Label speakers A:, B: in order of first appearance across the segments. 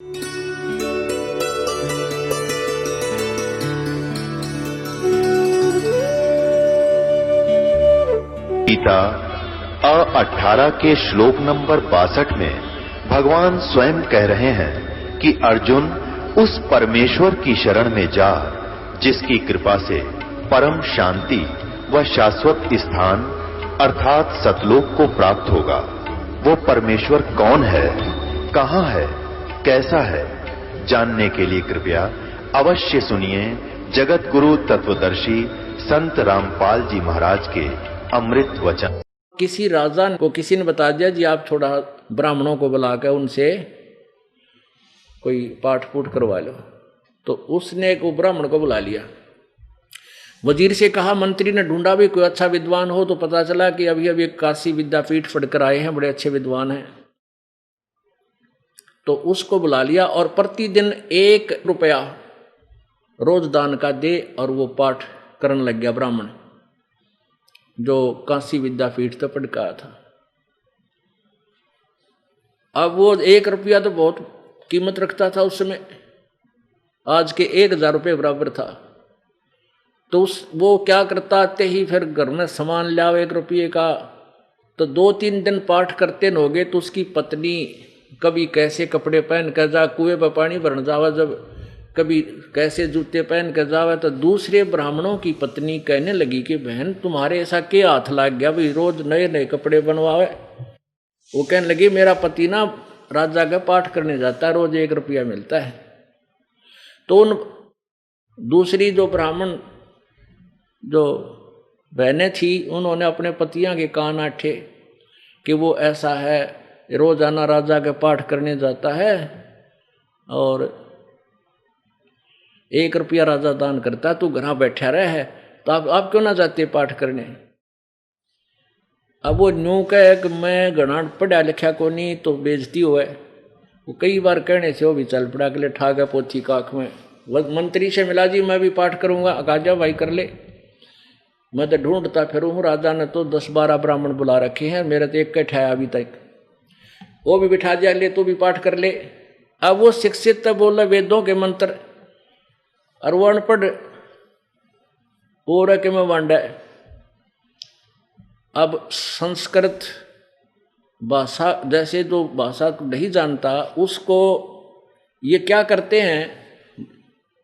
A: गीता 18 के श्लोक नंबर 62 में भगवान स्वयं कह रहे हैं कि अर्जुन उस परमेश्वर की शरण में जा जिसकी कृपा से परम शांति व शाश्वत स्थान अर्थात सतलोक को प्राप्त होगा। वो परमेश्वर कौन है, कहां है, कैसा है, जानने के लिए कृपया अवश्य सुनिए जगत गुरु तत्वदर्शी संत रामपाल जी महाराज के अमृत वचन।
B: किसी राजा को किसी ने बता दिया जी आप थोड़ा ब्राह्मणों को बुलाकर उनसे कोई पाठ पूठ करवा लो, तो उसने एक ब्राह्मण को बुला लिया। वजीर से कहा, मंत्री ने ढूंढा भी कोई अच्छा विद्वान हो, तो पता चला कि अभी अभी काशी विद्यापीठ पढ़कर आए हैं, बड़े अच्छे विद्वान हैं। तो उसको बुला लिया और प्रतिदिन 1 रुपया रोज दान का दे, और वो पाठ करने लग गया ब्राह्मण जो काशी विद्यापीठ तो पढ़ का था। अब वो 1 रुपया तो बहुत कीमत रखता था उस समय, आज के 1000 रुपये बराबर था। तो वो क्या करता, आते ही फिर घर में सामान लाओ 1 रुपये का, तो 2-3 दिन पाठ करते न हो गए तो उसकी पत्नी कभी कैसे कपड़े पहन कर जा कुएं पर पानी भरने जावा, जब कभी कैसे जूते पहन कर जावा, तो दूसरे ब्राह्मणों की पत्नी कहने लगी कि बहन तुम्हारे ऐसा क्या हाथ लग गया भाई, रोज नए नए कपड़े बनवावे। वो कहने लगी मेरा पति ना राजा का पाठ करने जाता है, रोज 1 रुपया मिलता है। तो उन दूसरी जो ब्राह्मण जो बहनें थी उन्होंने अपने पतियां के कान आठे कि वो ऐसा है, रोजाना राजा के पाठ करने जाता है और 1 रुपया राजा दान करता, तू घर बैठा रहे है, तो आप क्यों ना जाते पाठ करने। अब वो न्यू कहे कि मैं घना पढ़ा लिखा को नहीं तो बेइज्जती हुए, वो कई बार कहने से वो भी चल पड़ा के लिए ठागा पोथी काख में। मंत्री से मिला जी मैं भी पाठ करूंगा, आजा भाई कर ले। मैं तो ढूंढता फिरूं हूँ, राजा ने तो 10-12 ब्राह्मण बुला रखे हैं, मेरे तो एक का ठहया अभी तक। वो भी बिठा दिया, ले तू भी पाठ कर ले। अब वो शिक्षित तो बोला वेदों के मंत्र, और वो अनपढ़ और के में वांडा। अब संस्कृत भाषा जैसे जो भाषा नहीं जानता उसको ये क्या करते हैं,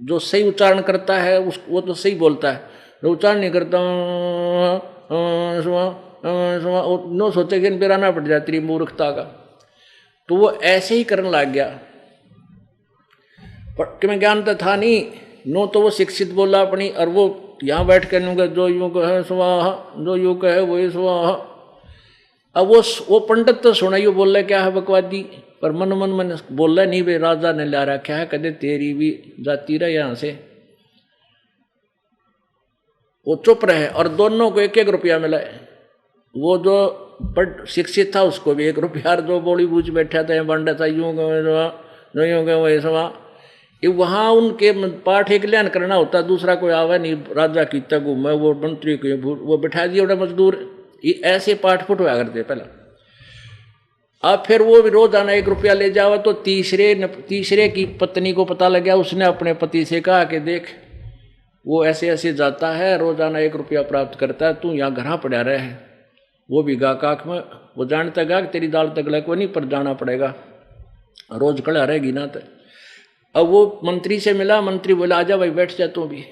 B: जो सही उच्चारण करता है वो तो सही बोलता है, उच्चारण नहीं करता नो सोचे कि बेराना पड़ जाती मूर्खता का। तो वो ऐसे ही करने लग गया, कि मैं ज्ञान तो था नहीं नो, तो वो शिक्षित बोला अपनी, और वो यहाँ बैठ कर नूंगा जो यूं कहे स्वाहा, जो यूं कहे वही स्वाहा। अब वो पंडित तो सुना यू बोल रहा क्या है बकवादी, पर मन मन मन बोल रहा नहीं भाई राजा ने ला रखा है, कदे तेरी भी जाती रहे यहाँ से। वो चुप रहे और दोनों को 1-1 रुपया मिला। वो जो शिक्षित था उसको भी 1 रुपया, जो बोली बूझ बैठा था बंडा था यूं गए वही सवा। वहाँ उनके पाठ एक ल्यान करना होता, दूसरा कोई आवा नहीं, राजा की तक घूमे वो मंत्री को वो बिठा दिए उन्हें मजदूर, ये ऐसे पाठ फुटवा करते पहला। अब फिर वो भी रोजाना 1 रुपया ले जावा, तो तीसरे की पत्नी को पता लग गया, उसने अपने पति से कहा कि देख वो ऐसे ऐसे जाता है, रोजाना 1 रुपया प्राप्त करता है, तू यहाँ घर पड़ा रहे है। वो भी गा काख में, वो जानता गा कि तेरी दाल तक को नहीं, पर जाना पड़ेगा, रोज खड़ा रहेगी ना। तो अब वो मंत्री से मिला, मंत्री बोला आजा भाई बैठ जा तू भी।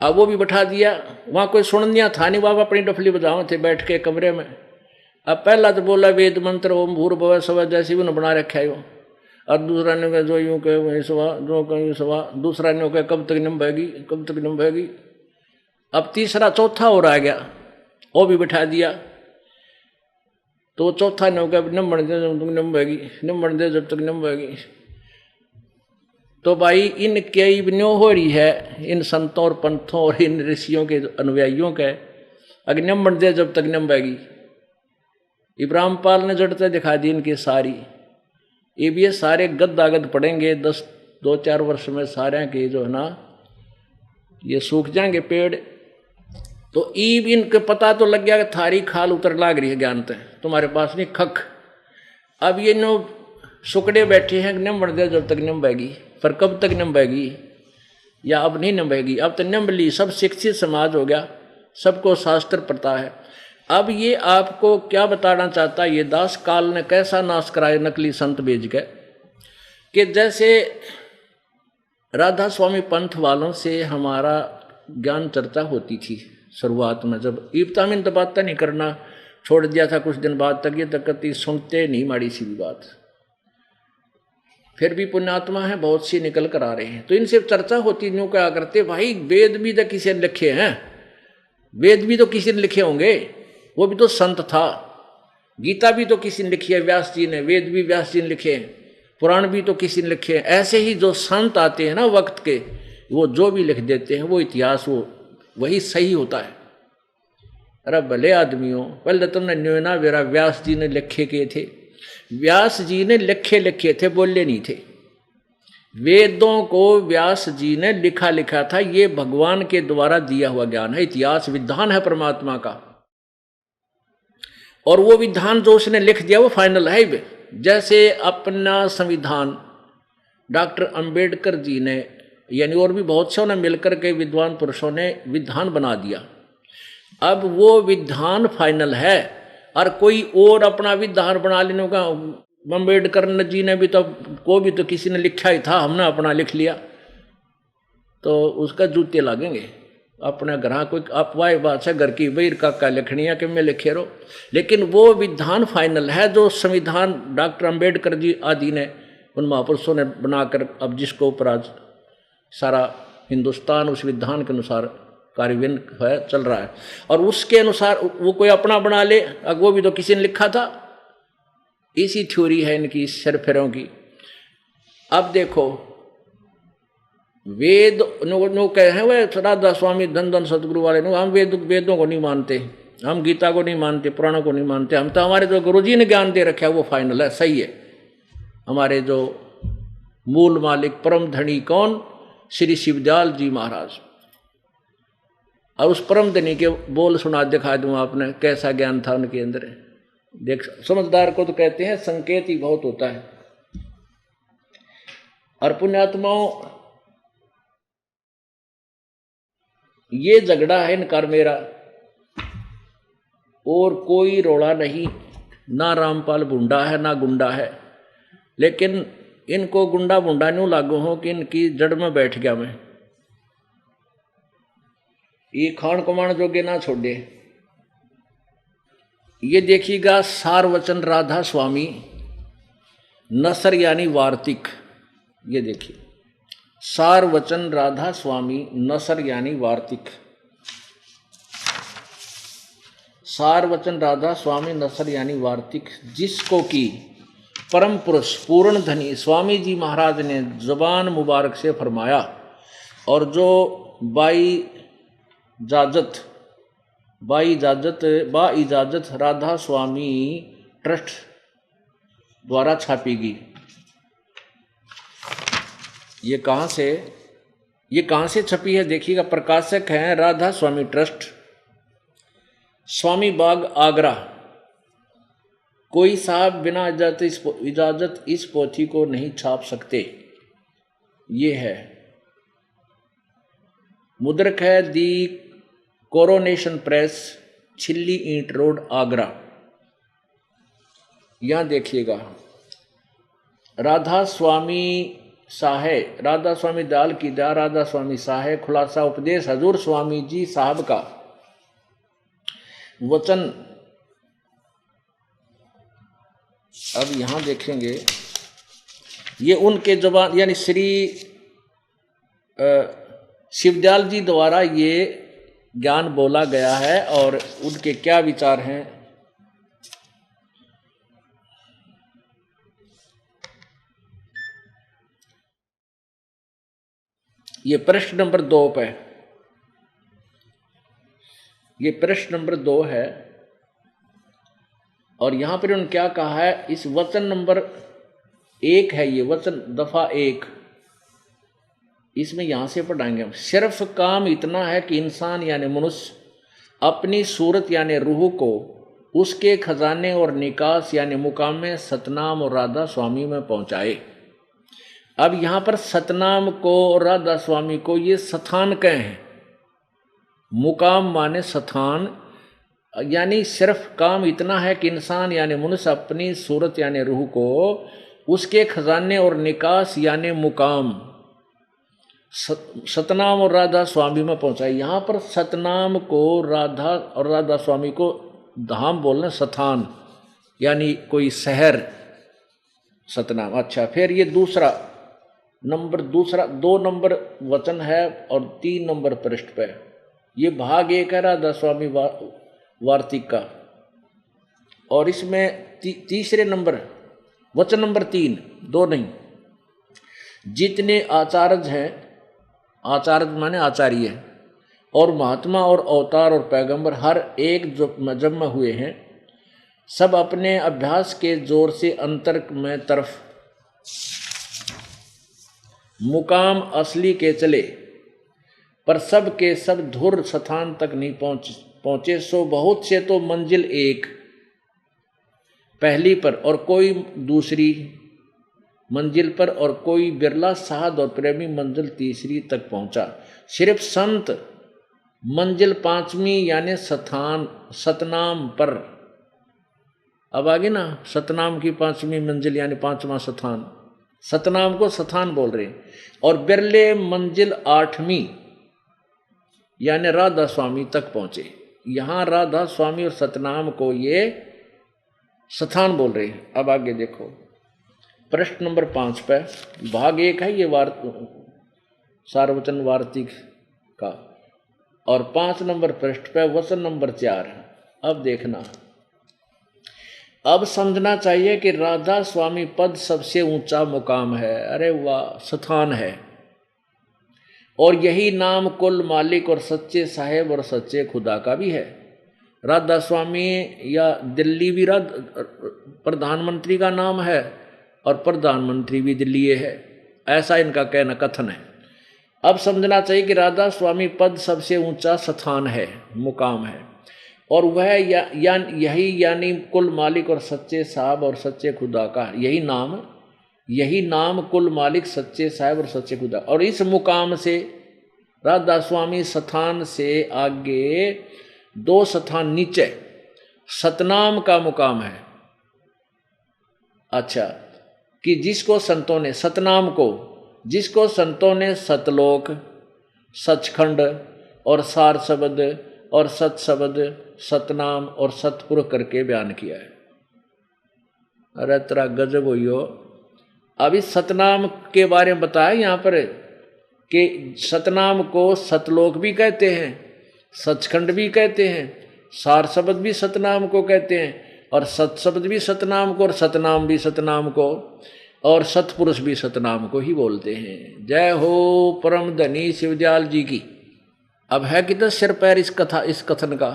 B: अब वो भी बैठा दिया, वहाँ कोई सुननिया था नहीं, बाबा अपनी डफली बजाओ थे बैठ के कमरे में। अब पहला तो बोला वेद मंत्र ओम भूर्भुवः स्वः जैसे भी बना रखा है वो, और दूसरा ने कहा जो यूं कहे वही सवा, जो कहीं सवा, दूसरा ने कहा कब तक निभाएगी, कब तक निभाएगी। अब तीसरा चौथा और आ गया, वो भी बैठा दिया, तो चौथा ने कहा निम्बण दे जब तक निभाएगी, निम्बण दे जब तक निभाएगी। तो भाई इन कई न्यो हो रही है इन संतों और पंथों और इन ऋषियों के अनुयायियों के, अगर निम्बण दे जब तक निभाएगी। इब्राहिम पाल ने जड़ते दिखा दी इनकी सारी, ये भी सारे गद पड़ेंगे 2-4 वर्ष में, सारे के जो है ना ये सूख जाएंगे पेड़। तो ईब इनके पता तो लग गया कि थारी खाल उतर लाग रही है ज्ञान ते तुम्हारे पास नहीं खक। अब ये नो सुकड़े बैठे हैं निम बन दे जब तक निम बहेगी, पर कब तक निम बहेगी, या अब नहीं निम बहेगी। अब तो निम ली, सब शिक्षित समाज हो गया, सबको शास्त्र पता है। अब ये आपको क्या बताना चाहता है ये दास, काल ने कैसा नाश कराया नकली संत भेज के, कि जैसे राधा स्वामी पंथ वालों से हमारा ज्ञान चर्चा होती थी शुरुआत में, जब इब्तामिन तो बात नहीं करना छोड़ दिया था कुछ दिन बाद तक, ये तक कति सुनते नहीं माड़ी सी भी बात, फिर भी पुण्यात्मा है बहुत सी निकल कर आ रहे हैं, तो इनसे चर्चा होती, न्यू क्या करते, भाई वेद भी तो किसी ने लिखे हैं, वेद भी तो किसी ने लिखे होंगे, वो भी तो संत था, गीता भी तो किसी ने लिखी है व्यास जी ने, वेद भी व्यास जी ने लिखे हैं, पुराण भी तो किसी ने लिखे हैं। ऐसे ही जो संत आते हैं ना वक्त के, वो जो भी लिख देते हैं वो इतिहास वो वही सही होता है। अरे भले आदमियों, पहले तुमने न्योना वेरा व्यास जी ने लिखे किए थे, व्यास जी ने लिखे थे, बोले नहीं थे। वेदों को व्यास जी ने लिखा था, ये भगवान के द्वारा दिया हुआ ज्ञान है, इतिहास विधान है परमात्मा का, और वो विधान जो उसने लिख दिया वो फाइनल है। जैसे अपना संविधान डॉक्टर अंबेडकर जी ने, यानी और भी बहुत से ने मिलकर के विद्वान पुरुषों ने विधान बना दिया, अब वो विधान फाइनल है, और कोई और अपना विधान बना लेने का, अम्बेडकर जी ने भी तो को भी तो किसी ने लिखा ही था, हमने अपना लिख लिया तो उसका जूते लगेंगे। अपने घर कोई अपवाह बात है, घर की बहिर काका लिखनिया कि मैं लिखे रहो, लेकिन वो विधान फाइनल है जो संविधान डॉक्टर अंबेडकर जी आदि ने, उन महापुरुषों ने बनाकर, अब जिसको ऊपर आज सारा हिंदुस्तान उस विधान के अनुसार कार्यान्वयन है चल रहा है, और उसके अनुसार वो कोई अपना बना ले, अब वो भी तो किसी ने लिखा था। इसी थ्योरी है इनकी सरफेरों की। अब देखो वेद नो कहे हैं वह राधा स्वामी धन धन सतगुरु वाले नो, हम वेदों को नहीं मानते, हम गीता को नहीं मानते, पुराणों को नहीं मानते, हम तो हमारे जो गुरुजी ने ज्ञान दे रखा है वो फाइनल है, सही है। हमारे जो मूल मालिक परम धनी कौन, श्री शिवदयाल जी महाराज, और उस परम धनी के बोल सुना दिखा दूं आपने, कैसा ज्ञान था उनके अंदर। देख समझदार को तो कहते हैं संकेत ही बहुत होता है। और पुण्यात्माओं, ये झगड़ा है इनका मेरा, और कोई रोड़ा नहीं, ना रामपाल बुंडा है ना गुंडा है, लेकिन इनको गुंडा बुंडा न्यू लागू हो कि इनकी जड़ में बैठ गया मैं, ये खान कमान जोगे ना छोड़े। ये देखिएगा सार वचन राधा स्वामी नसर यानी वार्तिक, ये देखिए सार वचन राधा स्वामी नसर यानी वार्तिक, सार वचन राधा स्वामी नसर यानी वार्तिक, जिसको कि परम पुरुष पूर्ण धनी स्वामी जी महाराज ने जुबान मुबारक से फरमाया, और जो बा इजाजत राधा स्वामी ट्रस्ट द्वारा छापी गई। ये कहाँ से छपी है देखिएगा, प्रकाशक हैं राधा स्वामी ट्रस्ट, स्वामी बाग आगरा। कोई साहब बिना इजाजत इस पोथी को नहीं छाप सकते। ये है मुद्रक है दी कोरोनेशन प्रेस, छिल्ली ईंट रोड आगरा। यहां देखिएगा राधा स्वामी साहे, राधा स्वामी दाल की दा, राधा स्वामी साहे खुलासा उपदेश हजूर स्वामी जी साहब का वचन। अब यहां देखेंगे ये उनके जबान यानी श्री शिवदयाल जी द्वारा ये ज्ञान बोला गया है, और उनके क्या विचार हैं। ये प्रश्न नंबर 2 पे, ये प्रश्न नंबर 2 है, और यहां पर उन्होंने क्या कहा है, इस वचन नंबर 1 है, ये वचन दफा 1, इसमें यहां से पढ़ाएंगे हम। सिर्फ काम इतना है कि इंसान यानी मनुष्य अपनी सूरत यानी रूह को उसके खजाने और निकास यानी मुकाम में सतनाम और राधा स्वामी में पहुंचाए। अब यहां पर सतनाम को और राधा स्वामी को ये स्थान कहे हैं। मुकाम माने स्थान, यानी सिर्फ काम इतना है कि इंसान यानी मनुष्य अपनी सूरत यानी रूह को उसके खजाने और निकास यानी मुकाम सतनाम और राधा स्वामी में पहुंचाए। यहाँ पर सतनाम को राधा और राधा स्वामी को धाम बोलना, स्थान यानी कोई शहर सतनाम। अच्छा, फिर ये दूसरा 2 नंबर वचन है और 3 नंबर पृष्ठ पे ये भाग 1 है राधा स्वामी वार्तिक का, और इसमें तीसरे नंबर वचन नंबर 3, 2 नहीं, जितने आचार्य हैं, आचार्य माने आचार्य, और महात्मा और अवतार और पैगंबर हर एक जो जन्म हुए हैं, सब अपने अभ्यास के जोर से अंतर में तरफ मुकाम असली के चले, पर सब के सब धुर स्थान तक नहीं पहुंचे। सो बहुत से तो मंजिल एक पहली पर और कोई दूसरी मंजिल पर, और कोई बिरला साध और प्रेमी मंजिल तीसरी तक पहुंचा। सिर्फ संत मंजिल 5वीं यानी सतनाम पर। अब आगे ना, सतनाम की 5वीं मंजिल यानी 5वां स्थान, सतनाम को स्थान बोल रहे हैं, और बिरले मंजिल 8वीं यानी राधा स्वामी तक पहुंचे। यहां राधा स्वामी और सतनाम को ये स्थान बोल रहे हैं। अब आगे देखो, प्रश्न नंबर 5 पे भाग 1 है ये सार्वचन वार्तिक का, और 5 नंबर पृष्ठ पे वचन नंबर 4 है। अब देखना, अब समझना चाहिए कि राधा स्वामी पद सबसे ऊंचा मुकाम है। अरे वाह, स्थान है, और यही नाम कुल मालिक और सच्चे साहेब और सच्चे खुदा का भी है। राधा स्वामी या दिल्ली भी प्रधानमंत्री का नाम है, और प्रधानमंत्री भी दिल्ली है, ऐसा इनका कहना कथन है। अब समझना चाहिए कि राधा स्वामी पद सबसे ऊंचा स्थान है, मुकाम है, और वह यही यानी कुल मालिक और सच्चे साहब और सच्चे खुदा का यही नाम कुल मालिक सच्चे साहब और सच्चे खुदा। और इस मुकाम से राधा स्वामी स्थान से आगे 2 स्थान नीचे सतनाम का मुकाम है। अच्छा, कि जिसको संतों ने सतनाम को, जिसको संतों ने सतलोक, सचखंड और सार शब्द और सत शब्द, सतनाम और सतपुर करके बयान किया है। अरे तेरा गजब हुई हो। अभी सतनाम के बारे में बताया यहाँ पर कि सतनाम को सतलोक भी कहते हैं, सचखंड भी कहते हैं, सार शब्द भी सतनाम को कहते हैं, और सत शब्द भी सतनाम को, और सतनाम भी सतनाम को, और सतपुरुष भी सतनाम को ही बोलते हैं। जय हो परम धनी शिवदयाल जी की। अब है कितना सिर पैर इस कथन का,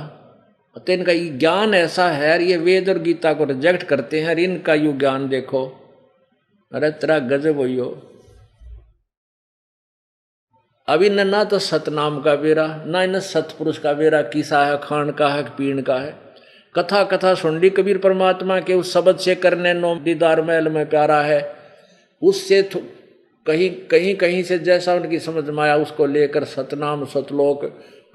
B: तो इनका ज्ञान ऐसा है, ये वेद और गीता को रिजेक्ट करते हैं, इनका यू ज्ञान देखो। अरे तेरा गजब हुई हो। अब इन ना तो सतनाम का बेरा, ना इन सतपुरुष का बेरा किसा है, खान का है, पीण का है। कथा सुन ली कबीर परमात्मा के उस शब्द से करने नो दीदार महल में प्यारा है, उससे कहीं से जैसा उनकी समझ में आया उसको लेकर सतनाम सतलोक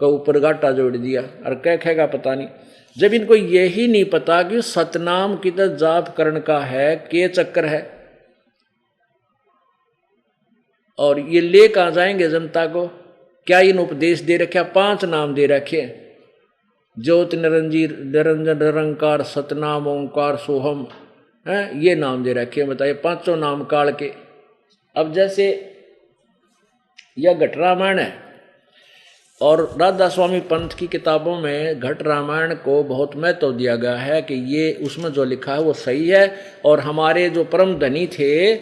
B: का ऊपर गाटा जोड़ दिया। और क्या कहेगा पता नहीं, जब इनको यही नहीं पता कि सतनाम की तो जाप करण का है, के चक्कर है, और ये ले कहाँ जाएंगे जनता को। क्या इन उपदेश दे रखे, 5 नाम दे रखे, ज्योत निरंजन निरंकार सतनाम ओंकार सोहम, है ये नाम दे रखे। बताइए 5 नाम काल के। अब जैसे यह घट रामायण है, और राधा स्वामी पंथ की किताबों में घट रामायण को बहुत महत्व दिया गया है कि ये उसमें जो लिखा है वो सही है। और हमारे जो परम धनी थे,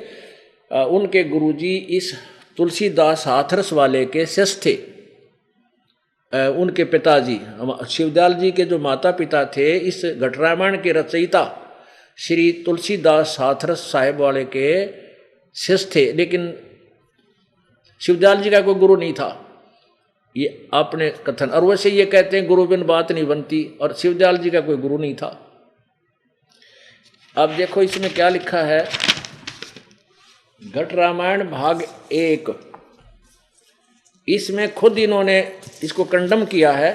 B: उनके गुरुजी इस तुलसीदास हाथरस वाले के शिष्य थे। उनके पिताजी शिवदयाल जी के जो माता पिता थे, इस घट रामायण के रचयिता श्री तुलसीदास हाथरस साहिब वाले के शिष्य थे। लेकिन शिवदयाल जी का कोई गुरु नहीं था, ये आपने कथन। और वैसे ये कहते हैं गुरु बिन बात नहीं बनती, और शिवदयाल जी का कोई गुरु नहीं था। अब देखो इसमें क्या लिखा है, घट रामायण भाग 1, इसमें खुद इन्होंने इसको कंडम किया है।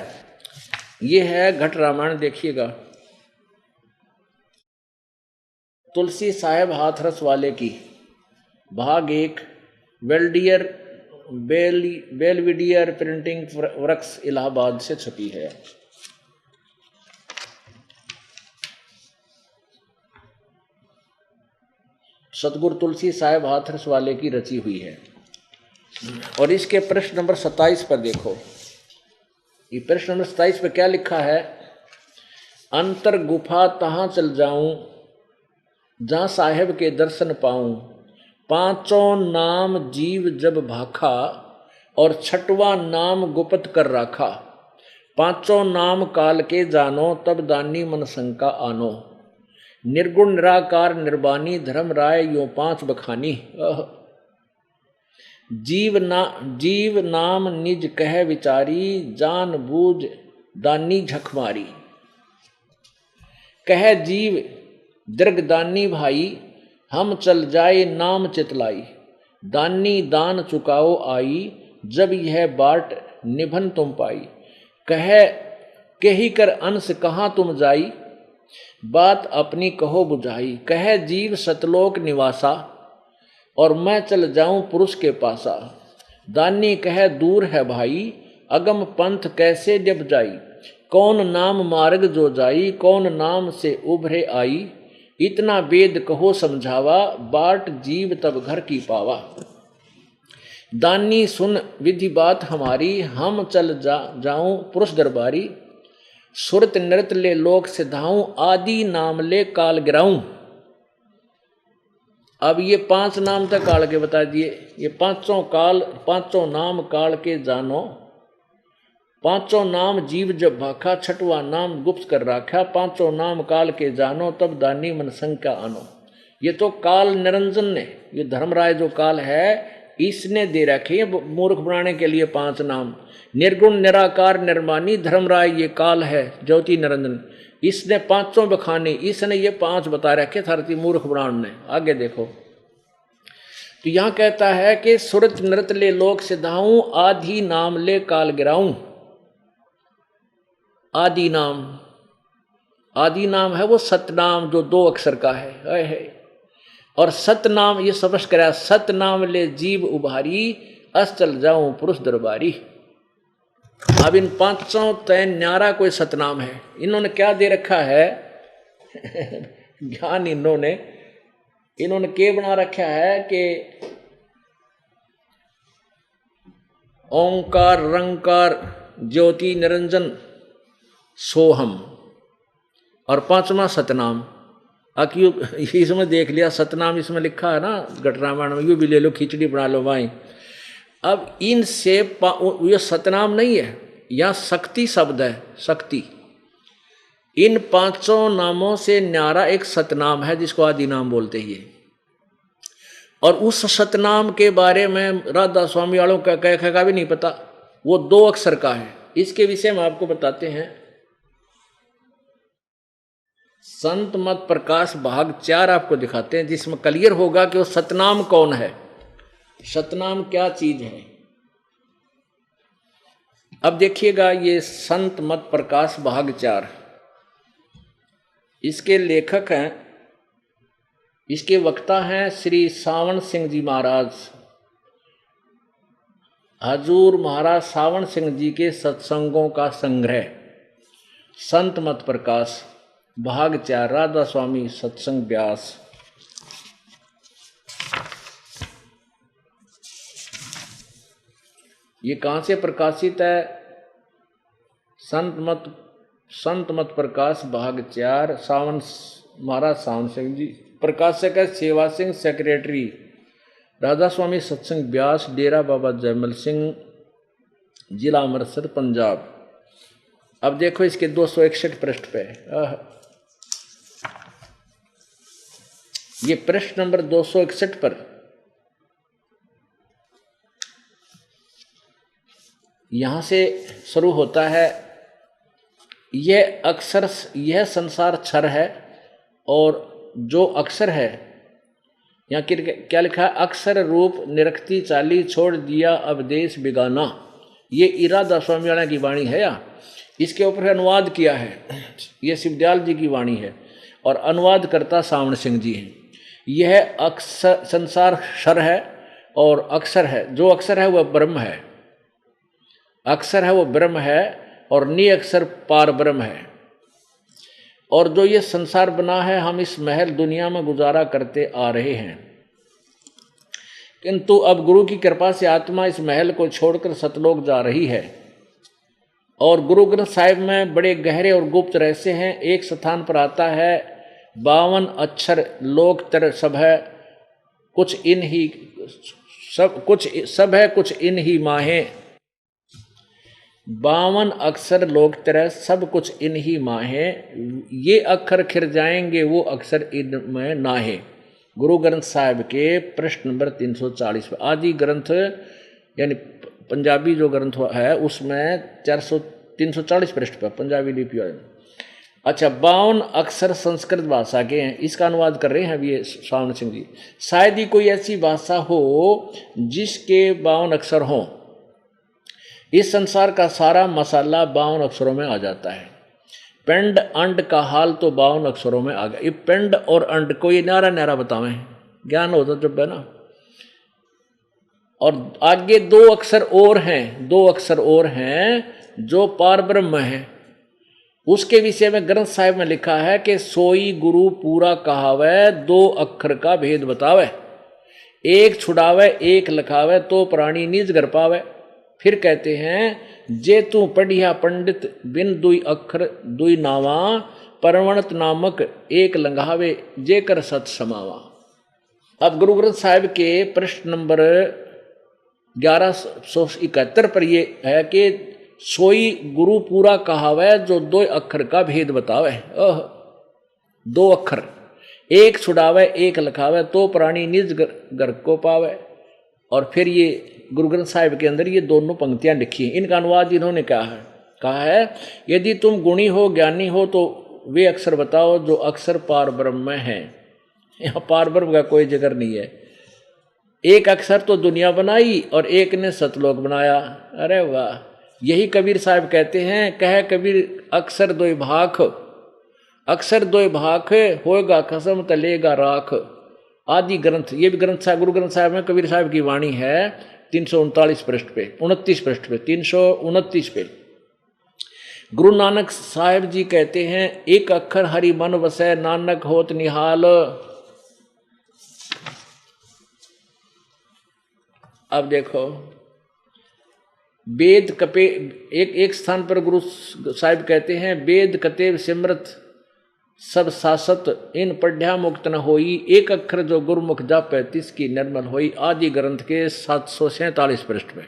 B: ये है घट रामायण, देखिएगा, तुलसी साहेब हाथरस वाले की, भाग 1, बेलविडियर प्रिंटिंग वर्क्स इलाहाबाद से छपी है। सतगुरु तुलसी साहेब हाथरस वाले की रची हुई है। और इसके प्रश्न नंबर 27 पर देखो, ये प्रश्न नंबर 27 पर क्या लिखा है, अंतर गुफा तहाँ चल जाऊं जहाँ साहेब के दर्शन पाऊं, पांचों नाम जीव जब भाखा और छठवां नाम गुप्त कर राखा, पांचों नाम काल के जानो तब दानी मन शंका आनो, निर्गुण निराकार निर्वाणी धर्म राय यो 5 बखानी, जीव नाम निज कह विचारी जान बूझ दानी झखमारी, कह जीव दीर्घदानी भाई हम चल जाए नाम चितलाई, दानी दान चुकाओ आई जब यह बाट निभन तुम पाई, कही कर अंश कहाँ तुम जाई बात अपनी कहो बुझाई, कह जीव सतलोक निवासा और मैं चल जाऊं पुरुष के पासा, दानी कह दूर है भाई अगम पंथ कैसे जब जाई, कौन नाम मार्ग जो जाई कौन नाम से उभरे आई, इतना वेद कहो समझावा बाट जीव तब घर की पावा, दानी सुन विधि बात हमारी हम चल जाऊं पुरुष दरबारी, सुरत नृत ले लोक सिधाऊं आदि नाम ले काल गिराऊं। अब ये 5 नाम तक काल के बता दिए, ये पांचों नाम काल के जानो, पांचों नाम जीव जब भाखा, छठवां नाम गुप्त कर राखा, पांचों नाम काल के जानो तब दानी मन शंका आनो। ये तो काल निरंजन ने, ये धर्मराय जो काल है इसने दे रखे मूर्ख बनाने के लिए 5 नाम, निर्गुण निराकार निर्मानी धर्मराय ये काल है ज्योति निरंजन, इसने 5 बखाने, इसने ये 5 बता रखे थारती मूर्ख ब्राह्मण ने। आगे देखो तो यहां कहता है कि सुरत नृत ले लोक सिधाऊं आदि नाम ले काल गिराऊं। आदि नाम है वो सतनाम जो 2 अक्षर का है, और सतनाम ये समझ कर सतनाम ले जीव उभारी अस चल जाऊं पुरुष दरबारी। अब इन 5 तय न्यारा कोई सतनाम है, इन्होंने क्या दे रखा है ज्ञान इन्होंने के बना रखा है कि ओंकार रंकार ज्योति निरंजन सोहम, और 5वां सतनाम। अक्यू इसमें देख लिया सतनाम इसमें लिखा है ना घट रामायण में, यू भी ले लो खिचड़ी बना लो भाई। अब इनसे ये सतनाम नहीं है, यहाँ शक्ति शब्द है, शक्ति। इन 5 नामों से न्यारा एक सतनाम है जिसको आदि नाम बोलते ही है, और उस सतनाम के बारे में राधा स्वामी वालों का कह भी नहीं पता, वो 2 अक्षर का है। इसके विषय में आपको बताते हैं, संत मत प्रकाश भाग 4 आपको दिखाते हैं जिसमें क्लियर होगा कि वो सतनाम कौन है, सतनाम क्या चीज है। अब देखिएगा ये संत मत प्रकाश भाग 4, इसके लेखक हैं, इसके वक्ता हैं श्री सावन सिंह जी महाराज। हजूर महाराज सावन सिंह जी के सत्संगों का संग्रह संत मत प्रकाश भाग 4 राधा स्वामी सत्संग व्यास। ये कहाँ से प्रकाशित है? संत मत प्रकाश भाग 4 सावन महाराज सावन सिंह जी, प्रकाशक है सेवा सिंह, सेक्रेटरी राधा स्वामी सत्संग व्यास, डेरा बाबा जयमल सिंह, जिला अमृतसर पंजाब। अब देखो इसके 261 पृष्ठ पे, ये प्रश्न नंबर 261 पर यहां से शुरू होता है, यह अक्सर यह संसार क्षर है और जो अक्षर है, यहाँ क्या लिखा है, अक्षर रूप निरखती चाली छोड़ दिया अब देश बिगाना। ये इरादा स्वामी वाला की वाणी है या इसके ऊपर अनुवाद किया है, ये शिवदयाल जी की वाणी है और अनुवाद करता सावण सिंह जी हैं। यह अक्षर संसार क्षर है और अक्षर है, जो अक्षर है वह ब्रह्म है, अक्षर है वो ब्रह्म है और नि अक्षर पार ब्रह्म है। और जो ये संसार बना है, हम इस महल दुनिया में गुजारा करते आ रहे हैं, किंतु अब गुरु की कृपा से आत्मा इस महल को छोड़कर सतलोक जा रही है। और गुरु ग्रंथ साहिब में बड़े गहरे और गुप्त रहस्य हैं। एक स्थान पर आता है 52 अक्षर लोक तर सब है कुछ इन ही सब है कुछ इन ही माहे। 52 अक्षर लोक तरह सब कुछ इन ही माहे, ये अक्षर खिर जाएंगे वो अक्षर इनमें नाहे। गुरु ग्रंथ साहिब के पृष्ठ नंबर 340 पर। आदि ग्रंथ यानी पंजाबी जो ग्रंथ है उसमें 340 पृष्ठ पर पंजाबी लिपि है। अच्छा, 52 अक्षर संस्कृत भाषा के हैं, इसका अनुवाद कर रहे हैं अभी ये सावण सिंह जी। शायद ही कोई ऐसी भाषा हो जिसके 52 अक्षर हों। इस संसार का सारा मसाला 52 अक्षरों में आ जाता है। पिंड अंड का हाल तो 52 अक्षरों में आ गया। ये पिंड और अंड को ये न्यारा न्यारा बतावें, ज्ञान होता जब है ना। और आगे 2 अक्षर और हैं, 2 अक्षर और हैं जो पार ब्रह्म है। उसके विषय में ग्रंथ साहिब में लिखा है कि सोई गुरु पूरा कहावे, 2 अक्षर का भेद बतावे, एक छुड़ावे एक लिखावे तो प्राणी निज घर पावे। फिर कहते हैं जे तू पढ़िया पंडित बिन दुई अक्षर दुई नावा, परवणत नामक एक लंघावे जे कर सत समावा। अब गुरु ग्रंथ साहिब के पृष्ठ नंबर 1171 पर ये है कि सोई गुरु पूरा कहावे जो 2 अक्षर का भेद बतावे। 2 अक्षर, एक छुड़ावे एक लिखावे तो प्राणी निज घर को पावे। और फिर ये गुरु ग्रंथ साहिब के अंदर ये दोनों पंक्तियां लिखी हैं, इनका अनुवाद इन्होंने कहा है यदि तुम गुणी हो ज्ञानी हो तो वे अक्षर बताओ जो अक्षर पार ब्रह्म में है। यहाँ पार ब्रह्म का कोई जिक्र नहीं है। एक अक्षर तो दुनिया बनाई और एक ने सतलोक बनाया। अरे वाह, यही कबीर साहब कहते हैं, कह कबीर अक्षर दो भाख, अक्षर दो भाख होएगा कसम तलेगा राख। आदि ग्रंथ, ये भी ग्रंथ साहब गुरु ग्रंथ साहब में कबीर साहब की वाणी है 339 पृष्ठ पे, 29 पृष्ठ पे, 329 पे। गुरु नानक साहिब जी कहते हैं एक अक्षर हरि मन वसै नानक होत निहाल। अब देखो वेद कपे, एक स्थान पर गुरु साहिब कहते हैं वेद कतेव सिमरत सब सासत इन पढ़्या मुक्त न होई, एक अक्षर जो गुरुमुख जापै तिसकी निर्मल होई। आदि ग्रंथ के 747 पृष्ठ में।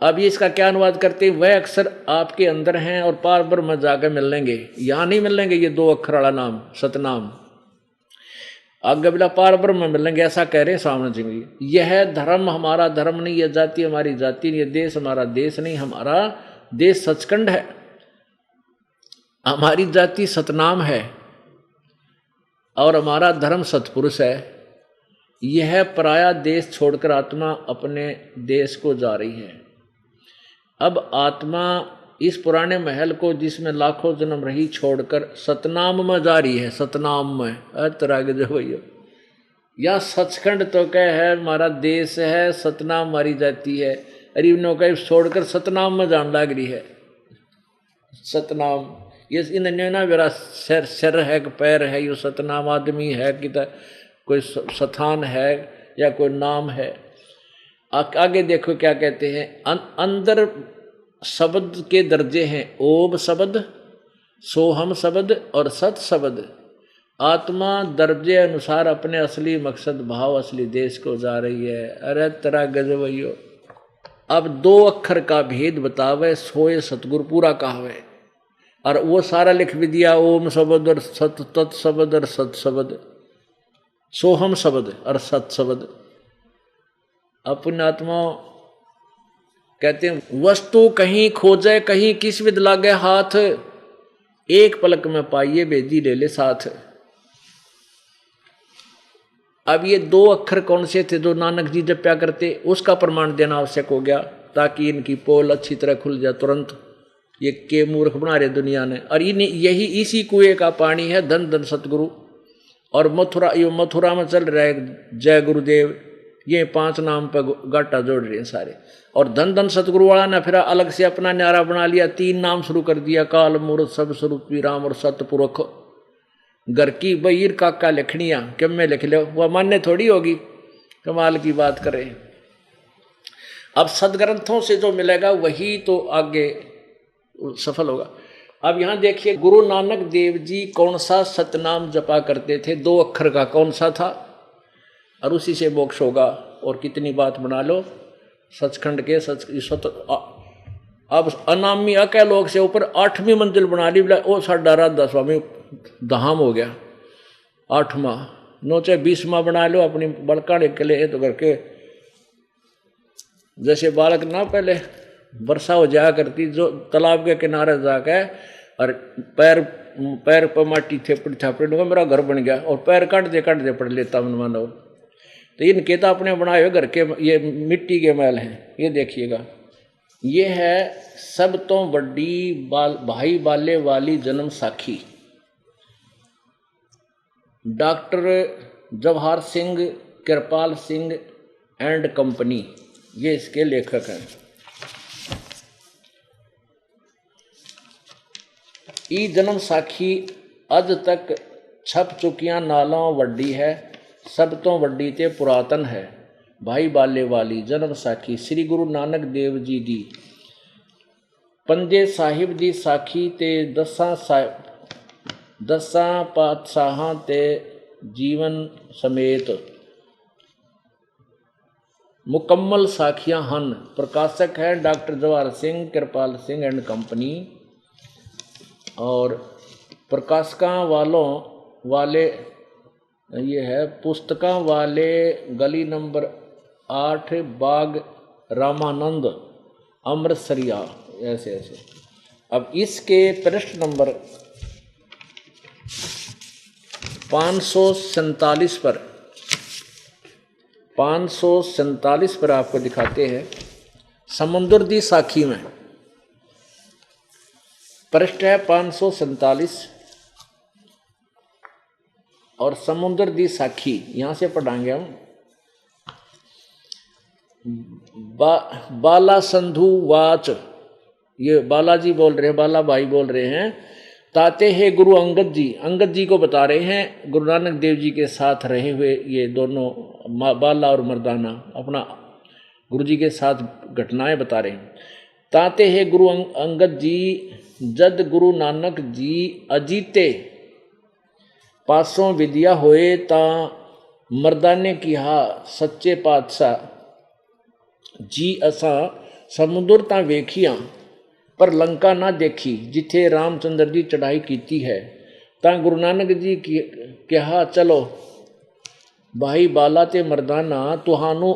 B: अब ये इसका क्या अनुवाद करते हैं, वह अक्षर आपके अंदर हैं और पार ब्रह्म जाकर मिलेंगे। यहां नहीं मिलेंगे ये 2 अक्षर वाला नाम सतनाम, आगे बिला पार ब्रह्म मिलेंगे, ऐसा कह रहे हैं सावण सिंह जी। यह धर्म हमारा धर्म नहीं, यह जाति हमारी जाति नहीं, यह देश हमारा देश नहीं, हमारा देश सचखंड है, हमारी जाति सतनाम है और हमारा धर्म सतपुरुष है। यह पराया देश छोड़कर आत्मा अपने देश को जा रही है। अब आत्मा इस पुराने महल को जिसमें लाखों जन्म रही छोड़कर सतनाम में जा रही है। सतनाम में तरह के जो भैया या सचखंड तो क्या है, हमारा देश है, सतनाम हमारी जाति है। अरे नौका छोड़कर सतनाम में जान लग रही है। सतनाम ये इन्हें ना मेरा सिर है कि पैर है, ये सतनाम आदमी है कि कोई स्थान है या कोई नाम है। आगे देखो क्या कहते हैं, अंदर शब्द के दर्जे हैं ओम शब्द, सोहम शब्द और सत शब्द। आत्मा दर्जे अनुसार अपने असली मकसद भाव असली देश को जा रही है। अरे तेरा गजबइयो। अब 2 अक्षर का भेद बतावे सोए सतगुरु पूरा कहावे, और वो सारा लिख भी दिया ओम शब्द और सत तत् शब्द और सत शब्द, सोहम शब्द और सत शब्द। अपने आत्मा कहते हैं वस्तु कहीं खोजे कहीं किस विद लागे हाथ, एक पलक में पाइए बेदी ले ले साथ। अब ये 2 अक्षर कौन से थे जो नानक जी जप्या करते, उसका प्रमाण देना आवश्यक हो गया, ताकि इनकी पोल अच्छी तरह खुल जाए तुरंत। ये के मूर्ख बना रहे दुनिया ने। और यही इसी कुएं का पानी है धन धन सतगुरु। और मथुरा में चल रहा है जय गुरुदेव, ये 5 नाम पर गाटा जोड़ रहे हैं सारे। और धन धन सतगुरु वाला ने फिर अलग से अपना न्यारा बना लिया, 3 नाम शुरू कर दिया, काल मूर्त सब स्वरूप राम और सतपुरख। घर की बहीर काका लिखनिया क्यों में लिख लो, वह मान्य थोड़ी होगी, कमाल की बात करें। अब सदग्रंथों से जो मिलेगा वही तो आगे सफल होगा। अब यहां देखिए गुरु नानक देव जी कौन सा सतनाम जपा करते थे, 2 अक्षर का कौन सा था, और उसी से मोक्ष होगा। और कितनी बात बना लो सचखंड के अब अनामी अकै लोग से ऊपर 8वीं मंजिल बना ली, वो साडा राधा स्वामी धाम हो गया 8वां, नो चाहे 20वां बना लो अपनी बड़काने के लिए। तो करके जैसे बालक ना पहले वर्षा हो जाया करती, जो तालाब के किनारे जाके और पैर पर माटी थेपड़ थापड़ मेरा घर बन गया, और पैर काट दे पड़ लेता मन मानो। तो इनके तो अपने बनाए हुए घर के ये मिट्टी के महल हैं। ये देखिएगा, ये है सब तो बड़ी भाई बाले वाली जन्म साखी। Doctor Jawahar Singh Kirpal Singh and company, ये इसके लेखक हैं। ई जन्म साखी अज तक छप चुकियां नालों वड्डी है, सब तो वड्डी ते पुरातन है। भाई बाले वाली जन्म साखी श्री गुरु नानक देव जी दी पंजे साहिब दी साखी ते दसां पातशाहां ते जीवन समेत मुकम्मल साखियां हन। प्रकाशक है doctor Jawahar Singh Kirpal Singh and company. और प्रकाशकां वाले ये है पुस्तकां वाले गली नंबर 8 बाग रामानंद अमृतसरिया, ऐसे ऐसे। अब इसके पृष्ठ नंबर 547 पर आपको दिखाते हैं समुद्र दी साखी में। पृष्ठ है 547 और समुद्र दी साखी यहां से पढ़ाएंगे हम। बाला संधु वाच, ये बालाजी बोल रहे हैं, बाला भाई बोल रहे हैं। ताते हैं गुरु अंगद जी को बता रहे हैं, गुरु नानक देव जी के साथ रहे हुए ये दोनों बाला और मर्दाना अपना गुरु जी के साथ घटनाएं बता रहे हैं। ताते हैं गुरु अंगद जी जद गुरु नानक जी अजीते पासों विद्या होए ता मर्दाने किहा सच्चे पातशाह जी असा समुद्र तां वेखियां पर लंका ना देखी, जिथे रामचंद्र जी चढ़ाई कीती है। तां गुरु नानक जी कहा चलो भाई बाला ते मर्दाना तुहानू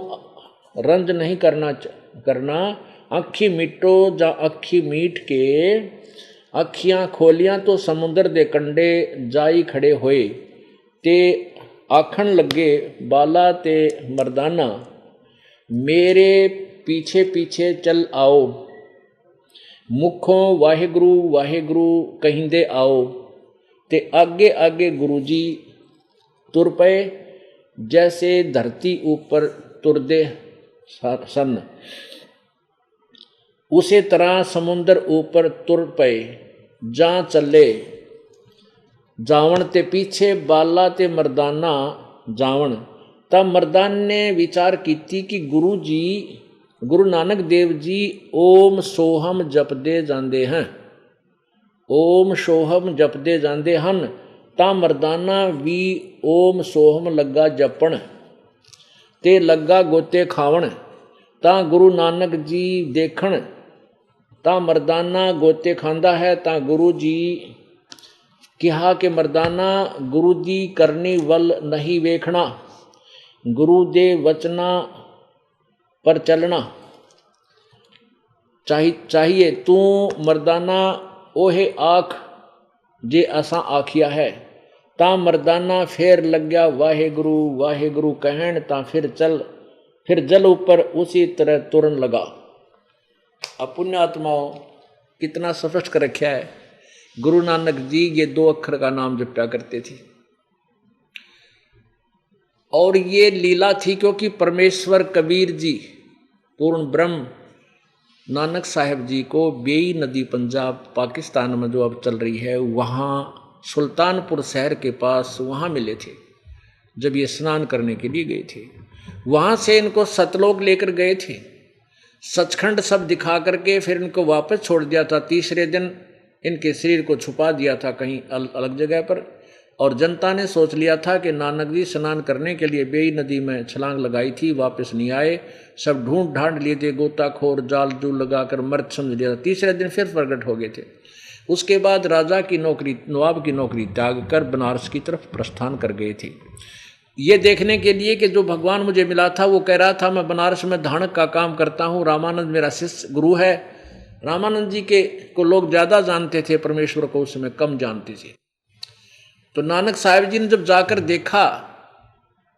B: रंज नहीं करना अखी मिटो जा अखी मीट के अखियां खोलियां तो समुद्र दे कंडे जाई खड़े होए ते आखन लगे बाला ते मर्दाना मेरे पीछे पीछे चल आओ, मुखों वाहिगुरु वाहिगुरु कहिंदे आओ। ते आगे आगे गुरुजी तुर पे जैसे धरती ऊपर तुरदे सन, उसे तरह समुद्र ऊपर तुर पे जा चले जावण ते पीछे बाला ते मर्दाना जावण। तब मर्दान ने विचार की कि गुरु नानक देव जी ओम सोहम जपदे जांदे हैं, ओम सोहम जपदे जांदे हन। ता मर्दाना भी ओम सोहम लगा जपण ते लगा गोते खावण। ता गुरु नानक जी देखण ता मर्दाना गोते खांदा है। ता गुरु जी कहा कि मर्दाना गुरु दी करनी वल नहीं वेखना, गुरु दे वचना पर चलना चाहिए। तू मर्दाना ओहे आख जे असा आखिया है, ता मर्दाना फेर लग गया वाहे गुरु कहन, ता फिर जल ऊपर उसी तरह तुरन लगा। अब पुण्य आत्माओं कितना स्पष्ट कर रखा है, गुरु नानक जी ये 2 अक्षर का नाम जपा करते थे। और ये लीला थी क्योंकि परमेश्वर कबीर जी पूर्ण ब्रह्म नानक साहब जी को बेई नदी पंजाब पाकिस्तान में जो अब चल रही है, वहाँ सुल्तानपुर शहर के पास वहाँ मिले थे जब ये स्नान करने के लिए गए थे। वहाँ से इनको सतलोक लेकर गए थे, सचखंड सब दिखा करके फिर इनको वापस छोड़ दिया था। तीसरे दिन इनके शरीर को छुपा दिया था कहीं अलग जगह पर, और जनता ने सोच लिया था कि नानक जी स्नान करने के लिए बेई नदी में छलांग लगाई थी, वापस नहीं आए। सब ढूंढ ढांड लिए थे, गोताखोर जाल जूल लगाकर मर्द समझ लिया था। तीसरे दिन फिर प्रकट हो गए थे। उसके बाद राजा की नौकरी, नवाब की नौकरी त्याग कर बनारस की तरफ प्रस्थान कर गए थे, ये देखने के लिए कि जो भगवान मुझे मिला था वो कह रहा था मैं बनारस में धानक का काम करता हूँ, रामानंद मेरा शिष्य गुरु है। रामानंद जी के को लोग ज़्यादा जानते थे, परमेश्वर को उस समय कम जानते थे। तो नानक साहब जी ने जब जाकर देखा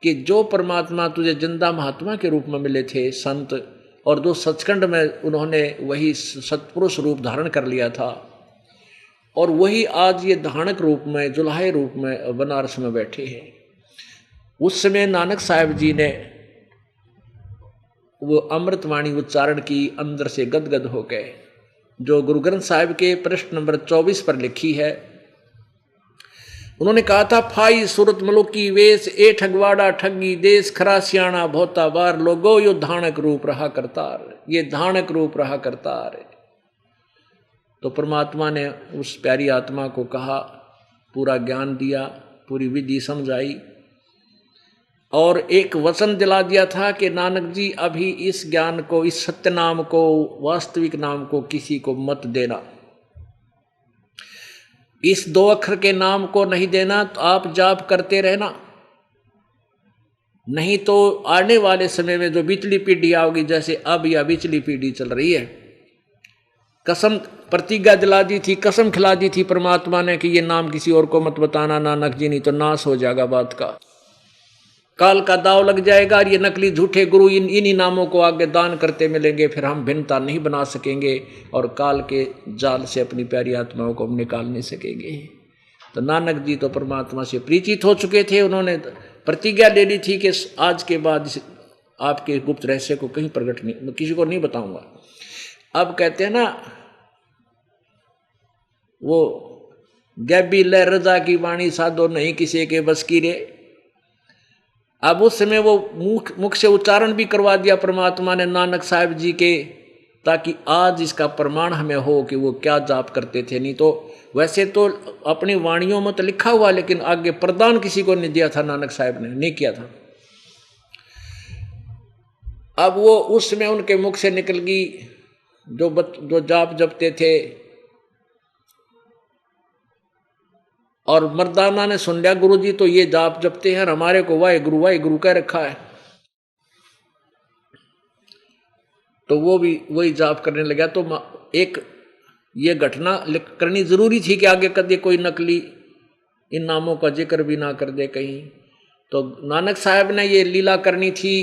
B: कि जो परमात्मा तुझे जिंदा महात्मा के रूप में मिले थे संत, और जो सचखंड में उन्होंने वही सतपुरुष रूप धारण कर लिया था, और वही आज ये धानक रूप में जुल्हे रूप में बनारस में बैठे हैं। उस समय नानक साहब जी ने वो अमृतवाणी उच्चारण की, अंदर से गदगद हो गए, जो गुरु ग्रंथ साहिब के पृष्ठ नंबर 24 पर लिखी है। उन्होंने कहा था, फाई सूरत मलुकी वेश ए ठगवाड़ा ठगी देश, खरा सियाणा भोता बार लोगो यो धानक रूप रहा करतार, ये धानक रूप रहा करतार। तो परमात्मा ने उस प्यारी आत्मा को कहा, पूरा ज्ञान दिया, पूरी विधि समझाई, और एक वचन दिला दिया था कि नानक जी अभी इस ज्ञान को, इस सत्य नाम को, वास्तविक नाम को किसी को मत देना। इस 2 अक्षर के नाम को नहीं देना, तो आप जाप करते रहना, नहीं तो आने वाले समय में जो बिचली पीढ़ी आओगी, जैसे अब या बिचली पीढ़ी चल रही है, कसम प्रतिज्ञा दिला दी थी, कसम खिला दी थी परमात्मा ने कि ये नाम किसी और को मत बताना नानक जी, नहीं तो नाश हो जाएगा बात का, काल का दाव लग जाएगा। और ये नकली झूठे गुरु इन्हीं नामों को आगे दान करते मिलेंगे, फिर हम भिन्नता नहीं बना सकेंगे और काल के जाल से अपनी प्यारी आत्माओं को हम निकाल नहीं सकेंगे। तो नानक जी तो परमात्मा से परिचित हो चुके थे, उन्होंने प्रतिज्ञा ले ली थी कि आज के बाद आपके गुप्त रहस्य को कहीं प्रकट नहीं, किसी को नहीं बताऊंगा। अब कहते हैं ना, वो गैबी ले रजा की वाणी साधो नहीं किसी के बस की रे। अब उस समय वो मुख से उच्चारण भी करवा दिया परमात्मा ने नानक साहब जी के, ताकि आज इसका प्रमाण हमें हो कि वो क्या जाप करते थे। नहीं तो वैसे तो अपनी वाणियों में तो लिखा हुआ, लेकिन आगे प्रदान किसी को नहीं दिया था, नानक साहब ने नहीं किया था। अब वो उस समय उनके मुख से निकल गई जो जाप जपते थे, और मर्दाना ने सुन लिया गुरु जी तो ये जाप जपते हैं, हमारे को वाहे गुरु कह रखा है। तो वो भी वही जाप करने लगा। तो एक ये घटना करनी जरूरी थी कि आगे कभी कोई नकली इन नामों का जिक्र भी ना कर दे कहीं। तो नानक साहब ने ये लीला करनी थी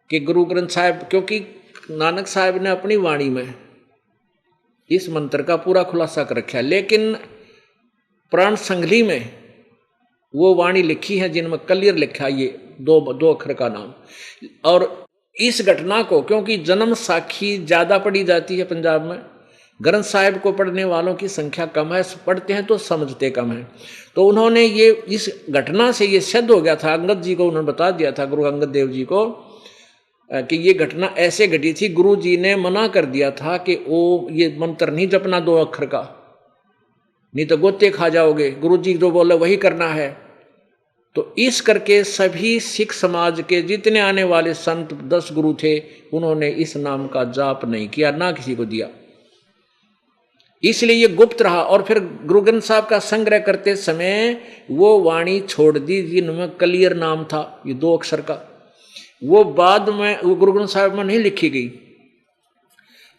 B: कि गुरु ग्रंथ साहब, क्योंकि नानक साहब ने अपनी वाणी में इस मंत्र का पूरा खुलासा कर रखा है, लेकिन प्राण संगली में वो वाणी लिखी है जिनमें क्लियर लिखा है ये दो अक्षर का नाम। और इस घटना को, क्योंकि जन्म साखी ज्यादा पढ़ी जाती है पंजाब में, ग्रंथ साहिब को पढ़ने वालों की संख्या कम है, पढ़ते हैं तो समझते कम है। तो उन्होंने ये इस घटना से ये सिद्ध हो गया था, अंगद जी को उन्होंने बता दिया था, गुरु अंगद देव जी को, कि ये घटना ऐसे घटी थी। गुरु जी ने मना कर दिया था कि वो ये मंत्र नहीं जपना 2 अक्षर का, नहीं तो गोते खा जाओगे, गुरु जी जो बोले वही करना है। तो इस करके सभी सिख समाज के जितने आने वाले संत 10 गुरु थे, उन्होंने इस नाम का जाप नहीं किया, ना किसी को दिया, इसलिए ये गुप्त रहा। और फिर गुरु ग्रंथ साहब का संग्रह करते समय वो वाणी छोड़ दी जिनमें क्लियर नाम था ये 2 अक्षर का, वो बाद में वो गुरु ग्रंथ साहब में नहीं लिखी गई।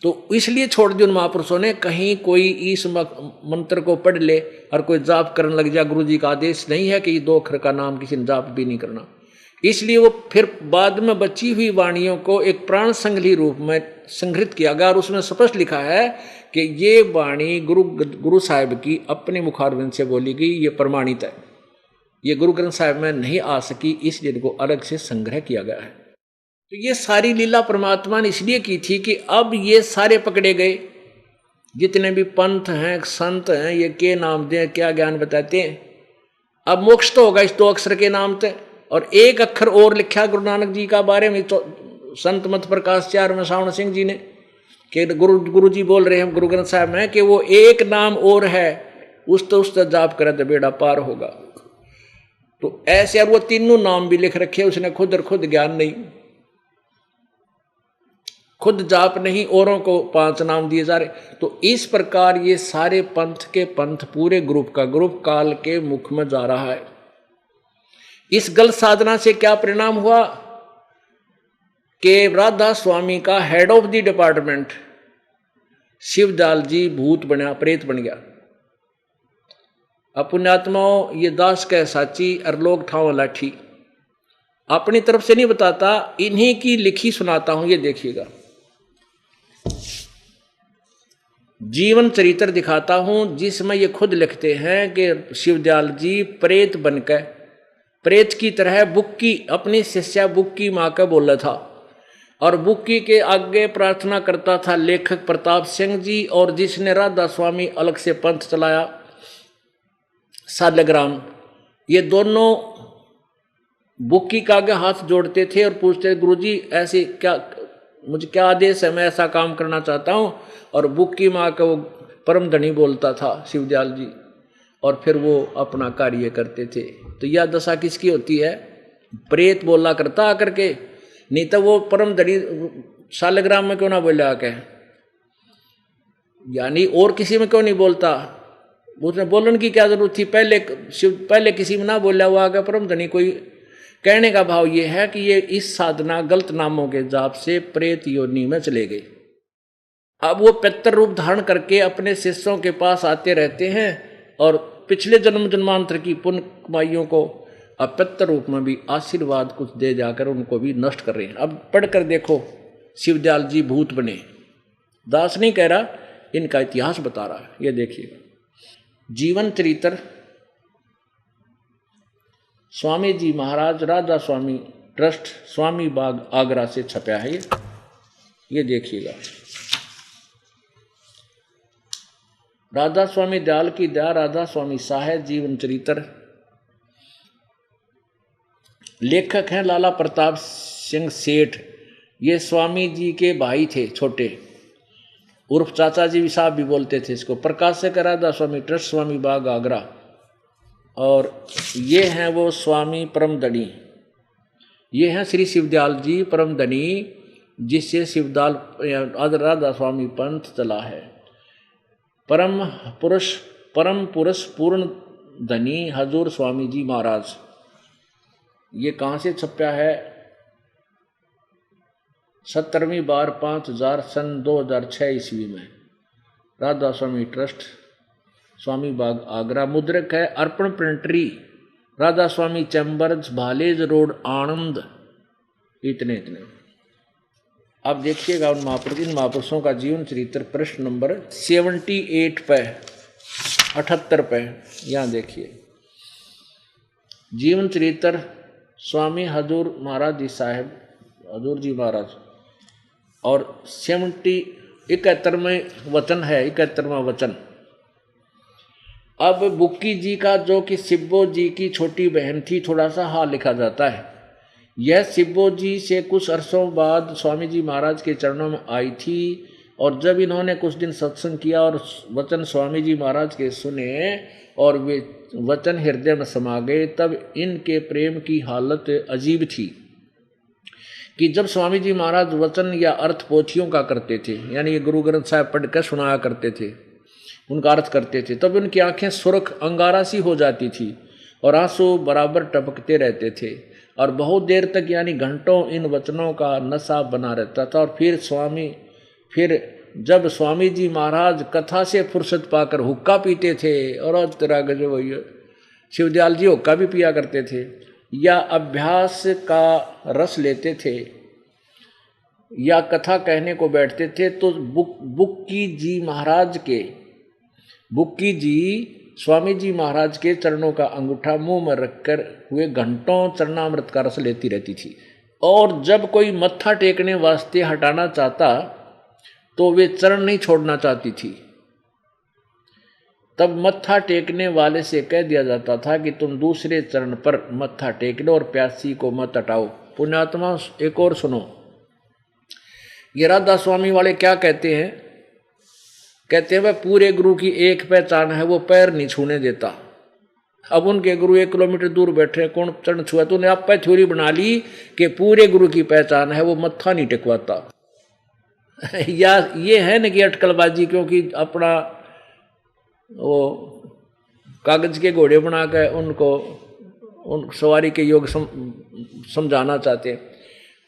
B: तो इसलिए छोड़ दिया उन महापुरुषों ने, कहीं कोई इस मंत्र को पढ़ ले और कोई जाप करने लग जाए। गुरु जी का आदेश नहीं है कि 2 अक्षर का नाम किसी ने जाप भी नहीं करना। इसलिए वो फिर बाद में बची हुई वाणियों को एक प्राण संगली रूप में संग्रहित किया गया और उसमें स्पष्ट लिखा है कि ये वाणी गुरु साहिब की अपने मुखारविंद से बोली गई, ये प्रमाणित है, ये गुरु ग्रंथ साहिब में नहीं आ सकी, इसलिए इनको अलग से संग्रह किया गया है। तो ये सारी लीला परमात्मा ने इसलिए की थी कि अब ये सारे पकड़े गए, जितने भी पंथ हैं, संत हैं, ये के नाम दें, क्या ज्ञान बताते हैं। अब मोक्ष तो होगा इस 2 अक्षर के नाम से। और 1 अक्षर और लिखा गुरु नानक जी का बारे में, तो संत मत प्रकाशाचार्य में सावण सिंह जी ने, कि गुरु जी बोल रहे हैं गुरु ग्रंथ साहिब में कि वो 1 नाम और है, उस जाप करे तो बेड़ा पार होगा। तो ऐसे, और वो तीनों नाम भी लिख रखे उसने खुद, और खुद ज्ञान नहीं, खुद जाप नहीं, औरों को 5 नाम दिए जा रहे। तो इस प्रकार ये सारे पंथ के पंथ, पूरे ग्रुप का ग्रुप काल के मुख में जा रहा है। इस गलत साधना से क्या परिणाम हुआ कि राधा स्वामी का head of the department Shivdayal ji भूत बना, प्रेत बन गया। अब पुण्यात्माओं, ये दास कह साची और लोग ठाव लाठी, अपनी तरफ से नहीं बताता, इन्हीं की लिखी सुनाता हूं। ये देखिएगा, जीवन चरित्र दिखाता हूं जिसमें ये खुद लिखते हैं कि शिवदयाल जी प्रेत बनकर, प्रेत की तरह बुक्की, अपनी शिष्या बुक्की माँ का बोला था, और बुक्की के आगे प्रार्थना करता था लेखक प्रताप सिंह जी, और जिसने राधा स्वामी अलग से पंथ चलाया सालग्राम, ये दोनों बुक्की के आगे हाथ जोड़ते थे और पूछते, गुरुजी ऐसे क्या, मुझे क्या आदेश है, मैं ऐसा काम करना चाहता हूँ। और बुक्की माँ का वो परम धनी बोलता था शिवदयाल जी, और फिर वो अपना कार्य करते थे। तो यह दशा किसकी होती है? प्रेत बोला करता आकर के, नहीं तो वो परम धनी सालग्राम में क्यों ना बोला आके, यानी और किसी में क्यों नहीं बोलता, उसने बोलने की क्या जरूरत थी? पहले किसी में ना बोला हुआ आगे परम धनी। कोई कहने का भाव ये है कि ये इस साधना गलत नामों के जाप से प्रेत योनि में चले गए। अब वो पितर रूप धारण करके अपने शिष्यों के पास आते रहते हैं और पिछले जन्म जन्मांतर की पुण्य कमाइयों को अब पितर रूप में भी आशीर्वाद कुछ दे जाकर उनको भी नष्ट कर रहे हैं। अब पढ़कर देखो, शिवदयाल जी भूत बने, दास नहीं कह रहा, इनका इतिहास बता रहा है। ये देखिएगा, जीवन चरित्र स्वामी जी महाराज राधा स्वामी ट्रस्ट स्वामी बाग आगरा से छपा है। ये देखिएगा, राधा स्वामी दयाल की दया, राधा स्वामी साहेब जीवन चरित्र। लेखक हैं लाला प्रताप सिंह सेठ, ये स्वामी जी के भाई थे छोटे, उर्फ चाचा जी साहब भी बोलते थे इसको। प्रकाशक राधा स्वामी ट्रस्ट स्वामी बाग आगरा। और ये हैं वो स्वामी परमधनी, ये हैं श्री शिवदयाल जी परमधनी, जिससे शिवदयाल राधा स्वामी पंथ चला है। परम पुरुष पूर्ण धनी हजूर स्वामी जी महाराज। ये कहाँ से छपा है? 17वीं बार 5000 सन 2006 ईस्वी में, राधा स्वामी ट्रस्ट स्वामी बाग आगरा। मुद्रक है अर्पण प्रिंटरी, राधा स्वामी चैम्बर्स, भालेज रोड, आनंद। इतने। अब देखिएगा उन महापुरुषों का जीवन चरित्र, प्रश्न नंबर 78 पे 78 पे, यहाँ देखिए, जीवन चरित्र स्वामी हजूर महाराज जी साहेब, हजूर जी महाराज। और 71वें वचन है, 71वां वचन। अब बुक्की जी का, जो कि सिब्बो जी की छोटी बहन थी, थोड़ा सा हाल लिखा जाता है। यह सिब्बो जी से कुछ अरसों बाद स्वामी जी महाराज के चरणों में आई थी, और जब इन्होंने कुछ दिन सत्संग किया और वचन स्वामी जी महाराज के सुने और वे वचन हृदय में समा गए, तब इनके प्रेम की हालत अजीब थी कि जब स्वामी जी महाराज वचन या अर्थ पोथियों का करते थे, यानी ये गुरु ग्रंथ साहिब पढ़कर सुनाया करते थे, उनका अर्थ करते थे, तब उनकी आंखें सुर्ख अंगारा सी हो जाती थी और आंसू बराबर टपकते रहते थे, और बहुत देर तक यानी घंटों इन वचनों का नशा बना रहता था। और फिर जब स्वामी जी महाराज कथा से फुर्सत पाकर हुक्का पीते थे, और आज तेरा गजब भैया, शिवदयाल जी हुक्का भी पिया करते थे, या अभ्यास का रस लेते थे, या कथा कहने को बैठते थे, तो बुक्की जी स्वामी जी महाराज के चरणों का अंगूठा मुंह में रखकर हुए घंटों चरणामृत का रस लेती रहती थी। और जब कोई मत्था टेकने वास्ते हटाना चाहता तो वे चरण नहीं छोड़ना चाहती थी। तब मत्था टेकने वाले से कह दिया जाता था कि तुम दूसरे चरण पर मत्था टेक लो और प्यासी को मत हटाओ। पुण्यात्मा एक और सुनो, ये राधा स्वामी वाले क्या कहते हैं, कहते हैं वह पूरे गुरु की एक पहचान है, वो पैर नहीं छूने देता। अब उनके गुरु 1 किलोमीटर दूर बैठे, कौन चरण छुआ? तूने आप पे थ्योरी बना ली कि पूरे गुरु की पहचान है वो मत्था नहीं टेकवाता। या ये है न कि अटकलबाजी, क्योंकि अपना वो कागज के घोड़े बना कर उनको उन सवारी के योग समझाना चाहते हैं।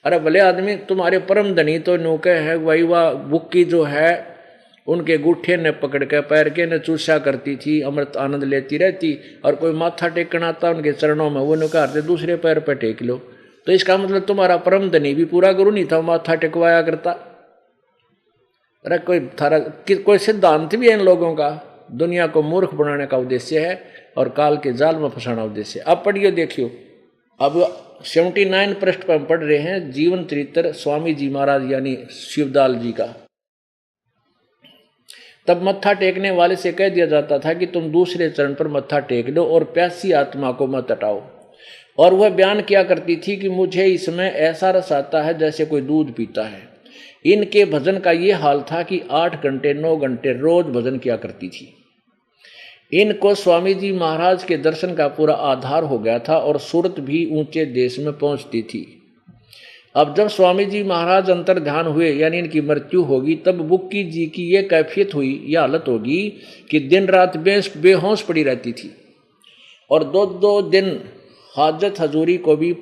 B: अरे भले आदमी, तुम्हारे परम धनी तो नौके है भाई, वह बुक्की जो है उनके गुट्ठे ने पकड़ के पैर के ने चूसा करती थी, अमृत आनंद लेती रहती, और कोई माथा टेकना आता उनके चरणों में, वो नुकारते दूसरे पैर पर टेक लो। तो इसका मतलब तुम्हारा परम धनी भी पूरा गुरु नहीं था, माथा टेकवाया करता। अरे कोई सिद्धांत भी है इन लोगों का, दुनिया को मूर्ख बनाने का उद्देश्य है और काल के जाल में फंसाना उद्देश्य। अब पढ़िए, देखियो, अब 79 पृष्ठ पर हम पढ़ रहे हैं जीवन चरित्र स्वामी जी महाराज यानी शिवदयाल जी का। तब मत्था टेकने वाले से कह दिया जाता था कि तुम दूसरे चरण पर मत्था टेक लो और प्यासी आत्मा को मत हटाओ। और वह बयान किया करती थी कि मुझे इसमें ऐसा रस आता है जैसे कोई दूध पीता है। इनके भजन का ये हाल था कि 8 घंटे 9 घंटे रोज भजन किया करती थी। इनको स्वामी जी महाराज के दर्शन का पूरा आधार हो गया था और सूरत भी ऊंचे देश में पहुंचती थी। अब जब स्वामी जी महाराज अंतर ध्यान हुए यानी इनकी मृत्यु होगी, तब बुक्की जी की ये कैफियत हुई, यह हालत होगी कि दिन रात बेहोश पड़ी रहती थी और 2 दिन हाजत हजूरी को भी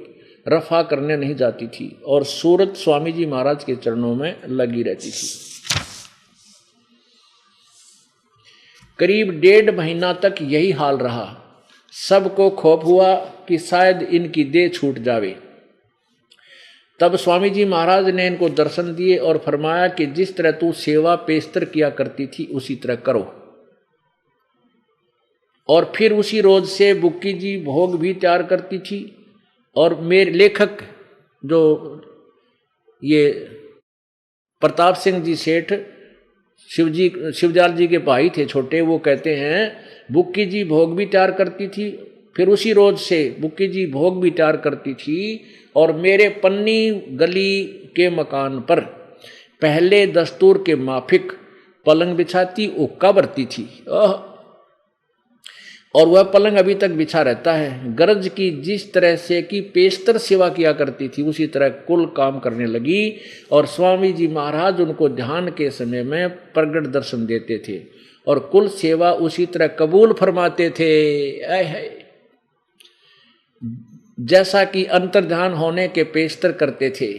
B: रफा करने नहीं जाती थी और सूरत स्वामी जी महाराज के चरणों में लगी रहती थी। करीब 1.5 महीना तक यही हाल रहा। सबको खौफ हुआ कि शायद इनकी देह छूट जावे। तब स्वामी जी महाराज ने इनको दर्शन दिए और फरमाया कि जिस तरह तू सेवा पेस्तर किया करती थी उसी तरह करो। और फिर उसी रोज से बुक्की जी भोग भी तैयार करती थी और मेरे लेखक जो ये प्रताप सिंह जी सेठ शिवदयाल जी के भाई थे छोटे, वो कहते हैं बुक्की जी भोग भी तैयार करती थी, फिर उसी रोज से बुक्की जी भोग भी तैयार करती थी और मेरे पन्नी गली के मकान पर पहले दस्तूर के माफिक पलंग बिछाती, हुक्का भरती थी और वह पलंग अभी तक बिछा रहता है। गरज की जिस तरह से कि पेस्तर सेवा किया करती थी उसी तरह कुल काम करने लगी और स्वामी जी महाराज उनको ध्यान के समय में प्रगट दर्शन देते थे और कुल सेवा उसी तरह कबूल फरमाते थे जैसा कि अंतर्ध्यान होने के पेस्तर करते थे।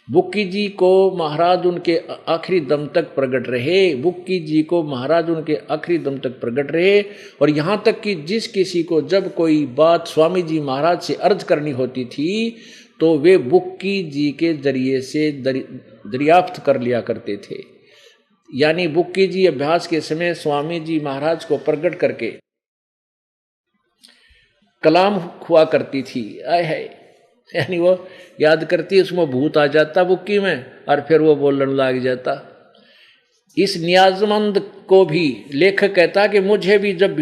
B: बुक्की जी को महाराज उनके आखिरी दम तक प्रकट रहे, बुक्की जी को महाराज उनके आखिरी दम तक प्रकट रहे और यहाँ तक कि जिस किसी को जब कोई बात स्वामी जी महाराज से अर्ज करनी होती थी तो वे बुक्की जी के जरिए से दरियाफ्त कर लिया करते थे। यानी बुक्की जी अभ्यास के समय स्वामी जी महाराज को प्रकट करके कलाम हुआ करती थी। आय है, यानी वो याद करती, उसमें भूत आ जाता बुक्की में और फिर वो बोलने लग जाता। इस नियाजमंद को भी लेखक कहता कि मुझे भी जब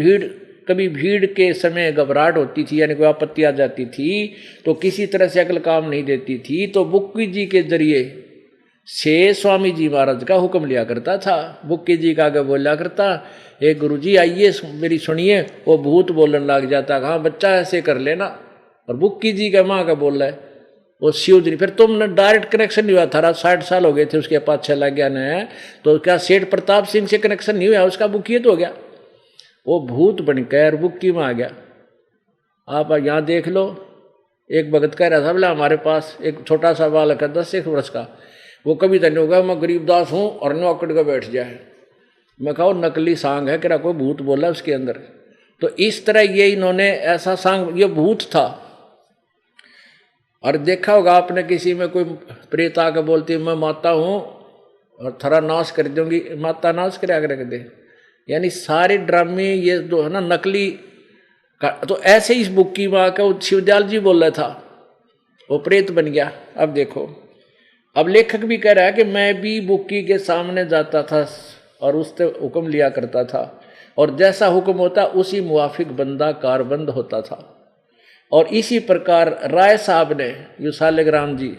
B: कभी भीड़ के समय घबराहट होती थी यानी कोई आपत्ति आ जाती थी तो किसी तरह से अकल काम नहीं देती थी तो बुक्की जी के जरिए से स्वामी जी महाराज का हुक्म लिया करता था। बुक्की जी का आगे बोला करता, एक गुरुजी आइए मेरी सुनिए, वो भूत बोलने लग जाता, हाँ बच्चा ऐसे कर लेना। और बुक्की जी का माँ का बोल रहा है वो शिव जी। फिर तुमने डायरेक्ट कनेक्शन नहीं हुआ था, 60 साल हो गए थे उसके पास चला गया न, तो क्या सेठ प्रताप सिंह से कनेक्शन नहीं हुआ, उसका बुकियत हो गया, वो भूत बनकर बुक्की में आ गया। आप यहाँ देख लो, एक भगत कह रहा था बोला हमारे पास एक छोटा सा बालक है 10 वर्ष का, वो कभी तो नहीं होगा मैं गरीबदास हूँ और नो अकड़ के बैठ जाए। मैं कहा नकली सांग है कि कोई भूत बोला उसके अंदर। तो इस तरह ये इन्होंने ऐसा सांग, ये भूत था। और देखा होगा आपने किसी में कोई प्रेत आके बोलती मैं माता हूँ और थरा नाश कर दूंगी, माता नाश कर रख दे। यानी सारे ड्रामे ये जो है ना नकली। तो ऐसे ही इस बुक्की में आकर शिवदयाल जी बोल रहा था, वो प्रेत बन गया। अब देखो, अब लेखक भी कह रहा है कि मैं भी बुक्की के सामने जाता था और उससे हुक्म लिया करता था, और जैसा हुक्म होता उसी मुवाफिक बंदा कारबंद होता था। और इसी प्रकार राय साहब ने, जो सालिग्राम जी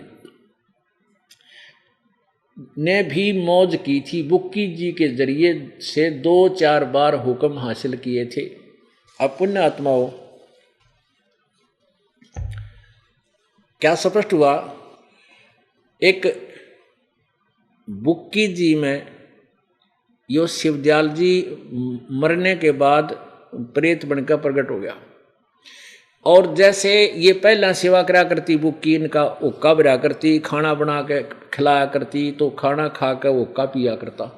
B: ने भी मौज की थी, बुक्की जी के जरिए से 2-4 बार हुक्म हासिल किए थे। अब पुण्य आत्माओं, क्या स्पष्ट हुआ? एक बुक्की जी में यो शिवदयाल जी मरने के बाद प्रेत बनकर प्रकट हो गया। और जैसे ये पहला सेवा करा करती बुक्की, इनका हुक्का भरा करती, खाना बना के खिलाया करती, तो खाना खा कर हुक्का पिया करता।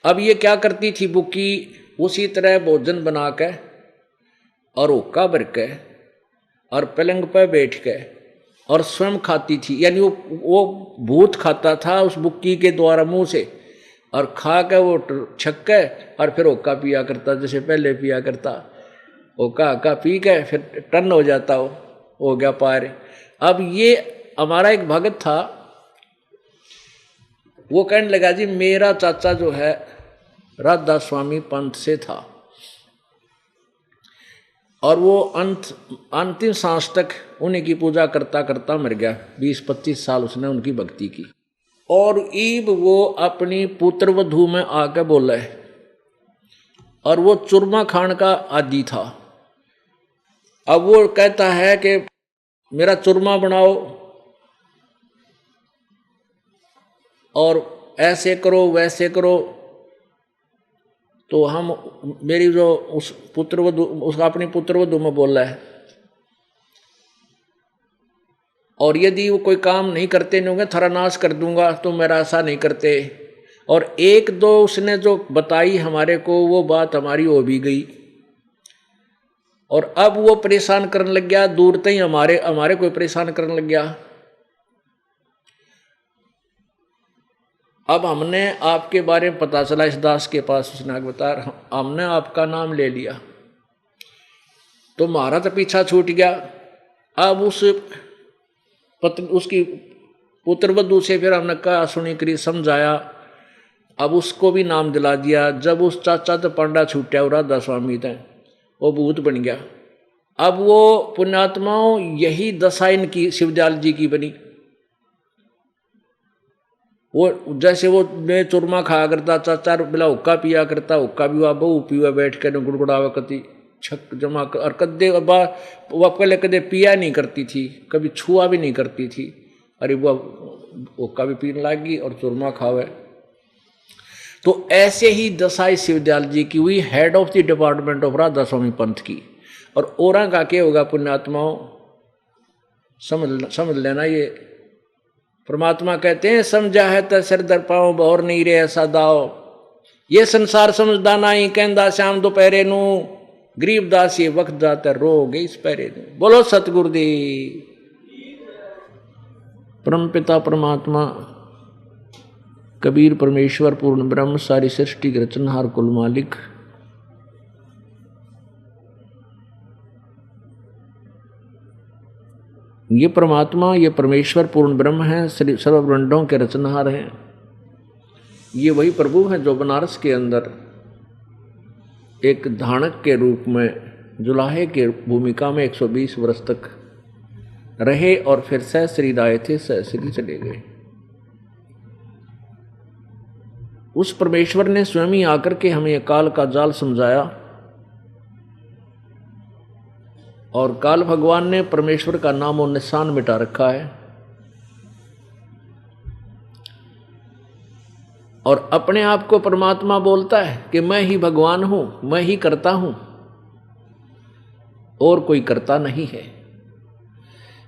B: अब ये क्या करती थी बुक्की, उसी तरह भोजन बना के और हुक्का भर के और पलंग पर बैठ के और स्वयं खाती थी। यानी वो भूत खाता था उस बुक्की के द्वारा मुंह से, और खा के वो छक के और फिर हुक्का पिया करता, जैसे पहले पिया करता। हुक्का पी के फिर टन हो जाता, हो गया पार। अब ये हमारा एक भगत था, वो कहने लगा जी मेरा चाचा जो है राधा स्वामी पंथ से था, और वो अंतिम सांस तक उन्हीं की पूजा करता करता मर गया। 20-25 साल उसने उनकी भक्ति की। और ईब वो अपनी पुत्र वधू में आके बोला है, और वो चूरमा खान का आदी था। अब वो कहता है कि मेरा चूरमा बनाओ और ऐसे करो वैसे करो। तो हम मेरी जो उस पुत्र वधू, उसका अपनी पुत्र वधू में बोल रहा है, और यदि वो कोई काम नहीं करते नहीं होंगे थरा नाश कर दूंगा, तो मेरा ऐसा नहीं करते। और 1-2 उसने जो बताई हमारे को, वो बात हमारी हो भी गई। और अब वो परेशान करने लग गया, दूर तक ही हमारे को परेशान करने लग गया। अब हमने आपके बारे में पता चला, इस दास के पास उसने बताया, हमने आपका नाम ले लिया, तो हमारा तो पीछा छूट गया। अब उसकी पुत्रवधू से फिर हमने कहा, सुनी करी, समझाया, अब उसको भी नाम दिला दिया। जब उस चाचा तो पांडा छूटा राधा स्वामी थे, वो भूत बन गया। अब वो पुण्यात्माओं यही दशा इनकी शिवदयाल जी की बनी। वो जैसे वो ने चूरमा खाया करता, चाचा बिला हुक्का पिया करता, हुक्का भी वह बहु पीवा बैठ के गुड़गुड़ावा करती, छक जमा कर, और कदे वह पहले कदे पिया नहीं करती थी, कभी छुआ भी नहीं करती थी। अरे वह हुक्का भी पीने लगी और चूरमा खावे। तो ऐसे ही दशा शिवदयाल जी की हुई, head of the department of Radha Swami पंथ की। और औरा का क्या होगा पुण्यात्माओं, समझ लेना। ये परमात्मा कहते हैं, समझा है तो सिर दर पाओ और नहीं रे ऐसा दाओ, ये संसार समझदा नहीं, कहंदा श्याम दोपहरे नू, गरीबदास ये वक्त जाता रोगे इस पैरे नू। बोलो सतगुरुदेव। परमपिता परमात्मा कबीर परमेश्वर पूर्ण ब्रह्म, सारी सृष्टि के रचनहार, कुल मालिक, ये परमात्मा, ये परमेश्वर पूर्ण ब्रह्म है, सर्व ब्रह्मांडों के रचनहार हैं। ये वही प्रभु हैं जो बनारस के अंदर एक धानक के रूप में जुलाहे के भूमिका में 120 वर्ष तक रहे, और फिर सहस्री आए थे, सहस्री चले गए। उस परमेश्वर ने स्वयं ही आकर के हमें काल का जाल समझाया, और काल भगवान ने परमेश्वर का नाम और निशान मिटा रखा है, और अपने आप को परमात्मा बोलता है कि मैं ही भगवान हूं, मैं ही करता हूं, और कोई करता नहीं है।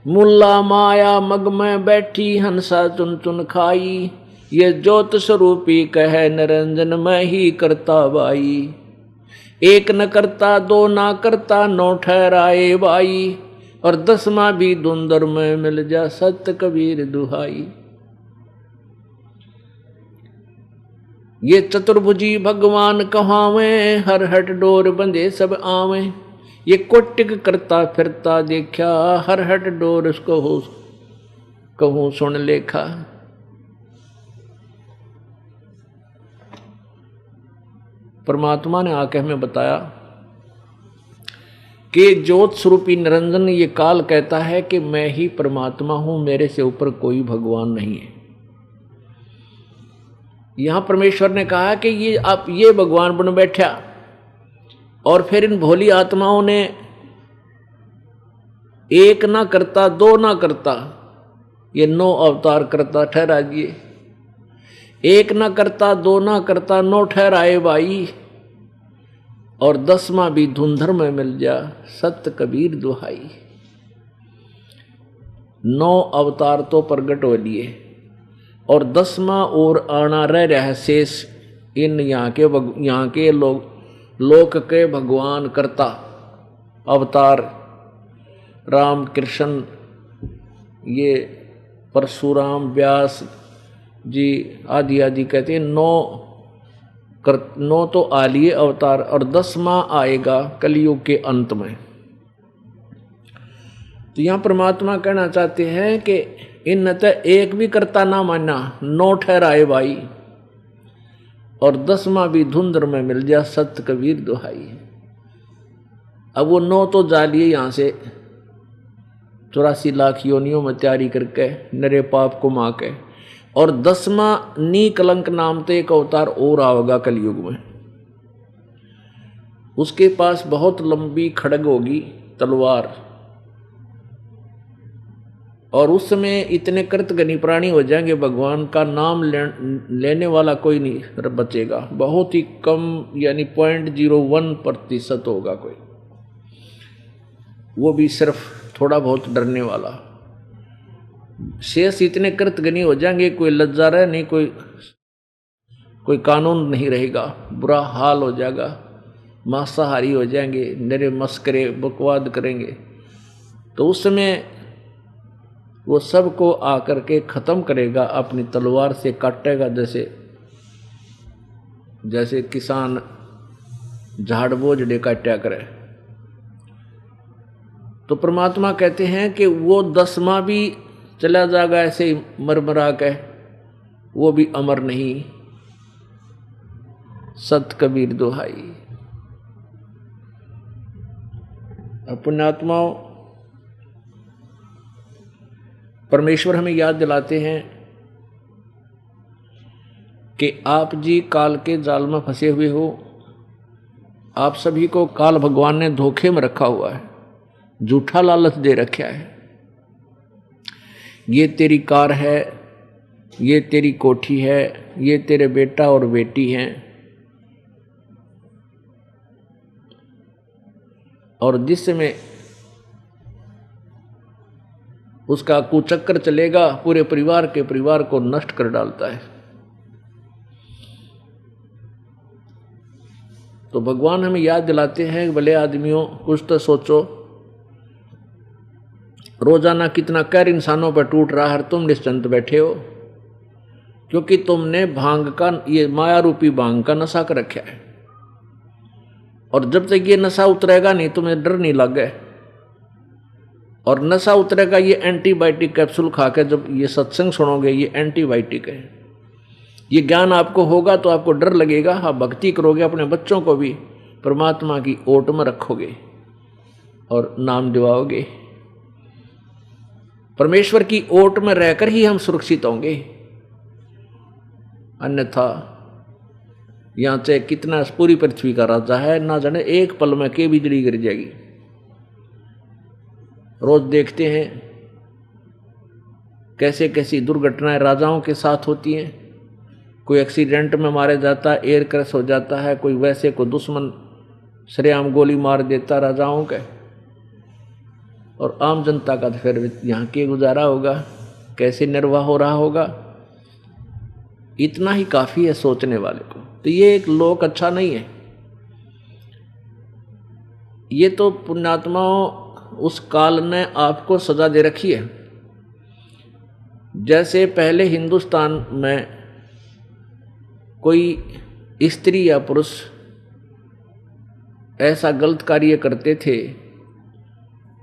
B: मुल्ला माया मग में बैठी हंसा चुन चुन खाई, ये ज्योत स्वरूपी कहे निरंजन मैं ही करता बाई। एक न करता दो ना करता नौ ठहराए बाई, और 10वां भी धुंधर में मिल जा सत कबीर दुहाई। ये चतुर्भुजी भगवान कहावे, हर हट डोर बंधे सब आवे। ये कोटिक करता फिरता देखा, हर हट डोर उसको हो कहूँ सुन लेखा। परमात्मा ने आके हमें बताया कि ज्योत स्वरूपी निरंजन ये काल कहता है कि मैं ही परमात्मा हूं, मेरे से ऊपर कोई भगवान नहीं है। यहां परमेश्वर ने कहा कि ये आप ये भगवान बन बैठा, और फिर इन भोली आत्माओं ने एक ना करता दो ना करता ये 9 अवतार करता ठहरा दिए। एक ना करता दो ना करता 9 ठहराए भाई, और 10वां भी धुंधर में मिल जा सत कबीर दुहाई। 9 अवतार तो प्रगट हो लिए, और 10वां और आना रह रहा है शेष। इन यहाँ के लोक के भगवान करता अवतार राम कृष्ण, ये परशुराम व्यास जी आदि आदि कहते हैं। 9 तो आ लिए अवतार, और 10वां आएगा कलयुग के अंत में। तो यहाँ परमात्मा कहना चाहते हैं कि इन न एक भी करता ना माना 9 ठहराए भाई, और 10वां भी धुंधर में मिल जा सत कबीर दुहाई। अब वो 9 तो जा लिए यहाँ से 84 लाख योनियों में तैयारी करके नरे पाप को माँ के, और 10वां नी कलंक नाम तो एक अवतार और आवेगा कलयुग में। उसके पास बहुत लंबी खड़ग होगी तलवार, और उस समय इतने कृतघ्नी प्राणी हो जाएंगे, भगवान का नाम लेने वाला कोई नहीं बचेगा। बहुत ही कम यानी 0.01% होगा कोई, वो भी सिर्फ थोड़ा बहुत डरने वाला। शेष इतने कृतघ्नी हो जाएंगे, कोई लज्जा रहे नहीं, कोई कानून नहीं रहेगा, बुरा हाल हो जाएगा, मांसाहारी हो जाएंगे, नरे मस्करे बकवाद करेंगे। तो उस समय वो सबको आकर के खत्म करेगा, अपनी तलवार से काटेगा, जैसे किसान झाड़ बोझड़े काटा करे। तो परमात्मा कहते हैं कि वो 10वां भी चला जाएगा ऐसे ही मरमरा के, वो भी अमर नहीं सत कबीर दुहाई। पुण्यात्माओं, परमेश्वर हमें याद दिलाते हैं कि आप जी काल के जाल में फंसे हुए हो। आप सभी को काल भगवान ने धोखे में रखा हुआ है, झूठा लालच दे रखा है। ये तेरी कार है, ये तेरी कोठी है, ये तेरे बेटा और बेटी हैं, और जिस समय उसका कुचक्कर चलेगा पूरे परिवार को नष्ट कर डालता है। तो भगवान हमें याद दिलाते हैं, भले आदमियों कुछ तो सोचो, रोजाना कितना कहर इंसानों पर टूट रहा है, तुम निश्चिंत बैठे हो क्योंकि तुमने भांग का, ये माया रूपी भांग का नशा कर रखा है। और जब तक ये नशा उतरेगा नहीं तुम्हें डर नहीं लगे, और नशा उतरेगा ये एंटीबायोटिक कैप्सूल खा के। जब ये सत्संग सुनोगे ये एंटीबायोटिक है, ये ज्ञान आपको होगा तो आपको डर लगेगा। हाँ, भक्ति करोगे, अपने बच्चों को भी परमात्मा की ओट में रखोगे और नाम दिवाओगे। परमेश्वर की ओट में रहकर ही हम सुरक्षित होंगे, अन्यथा यहां चाहे कितना पूरी पृथ्वी का राजा है, ना जाने एक पल में के बिजली गिर जाएगी। रोज देखते हैं कैसे कैसी दुर्घटनाएं राजाओं के साथ होती हैं। कोई एक्सीडेंट में मारा जाता है, एयर क्रैश हो जाता है, कोई वैसे को दुश्मन सरेआम गोली मार देता राजाओं के। और आम जनता का तो फिर यहाँ के गुजारा होगा, कैसे निर्वाह हो रहा होगा, इतना ही काफ़ी है सोचने वाले को। तो ये एक लोक अच्छा नहीं है। ये तो पुण्यात्माओं उस काल ने आपको सजा दे रखी है। जैसे पहले हिंदुस्तान में कोई स्त्री या पुरुष ऐसा गलत कार्य करते थे,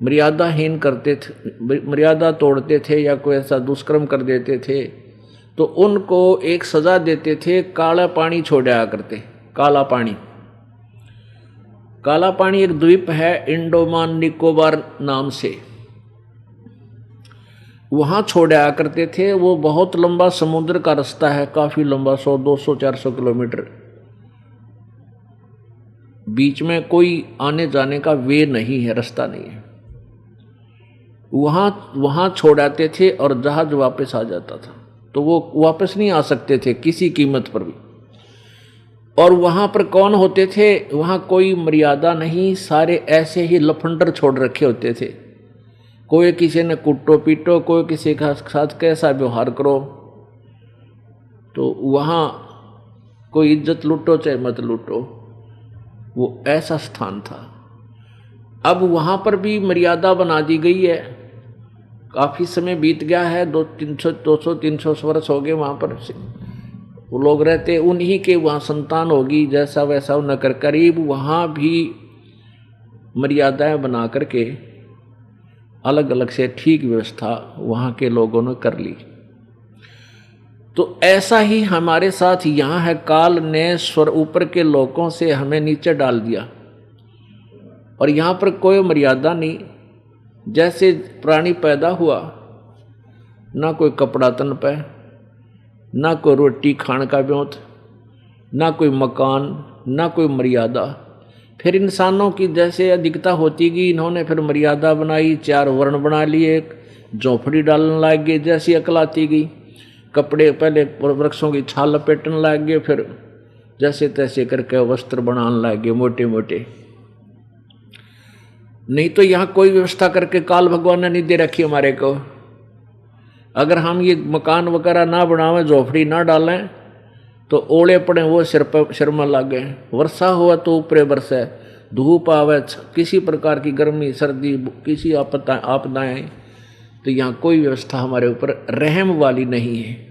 B: मर्यादाहीन करते थे, मर्यादा तोड़ते थे या कोई ऐसा दुष्कर्म कर देते थे, तो उनको एक सजा देते थे, काला पानी छोड़ा करते। काला पानी, काला पानी एक द्वीप है इंडोमान निकोबार नाम से, वहाँ छोड़ा करते थे। वो बहुत लंबा समुद्र का रास्ता है, काफ़ी लंबा, 100, 200, 400 किलोमीटर। बीच में कोई आने जाने का वे नहीं है, रास्ता नहीं है। वहाँ छोड़ाते थे और जहाज वापस आ जाता था। तो वो वापस नहीं आ सकते थे किसी कीमत पर भी। और वहाँ पर कौन होते थे? वहाँ कोई मर्यादा नहीं, सारे ऐसे ही लफंडर छोड़ रखे होते थे। कोई किसी ने कुटो पीटो, कोई किसी के साथ कैसा व्यवहार करो, तो वहाँ कोई इज्जत लूटो चाहे मत लूटो, वो ऐसा स्थान था। अब वहाँ पर भी मर्यादा बना दी गई है। काफ़ी समय बीत गया है, 200-300 वर्ष हो गए वहाँ पर वो लोग रहते, उन्हीं के वहाँ संतान होगी, जैसा वैसा न कर करीब वहाँ भी मर्यादाएं बना करके अलग अलग से ठीक व्यवस्था वहाँ के लोगों ने कर ली। तो ऐसा ही हमारे साथ यहाँ है, काल ने स्वर ऊपर के लोगों से हमें नीचे डाल दिया और यहाँ पर कोई मर्यादा नहीं। जैसे प्राणी पैदा हुआ, ना कोई कपड़ा तन पे, ना कोई रोटी खाने का ब्योत, ना कोई मकान, ना कोई मर्यादा। फिर इंसानों की जैसे अधिकता होती गई, इन्होंने फिर मर्यादा बनाई, 4 वर्ण बना लिए, झोंपड़ी डालने लग गए, जैसी अकल आती गई। कपड़े पहले वृक्षों की छाल लपेटने लग गए, फिर जैसे तैसे करके वस्त्र बनाने लग गए मोटे मोटे। नहीं तो यहाँ कोई व्यवस्था करके काल भगवान ने नहीं दे रखी हमारे को। अगर हम ये मकान वगैरह ना बनावें, झोपड़ी ना डालें, तो ओले पड़े वो सिर में लागे, वर्षा हुआ तो ऊपरे बरसे, धूप आवे, किसी प्रकार की गर्मी सर्दी, किसी आपदाएं, तो यहाँ कोई व्यवस्था हमारे ऊपर रहम वाली नहीं है।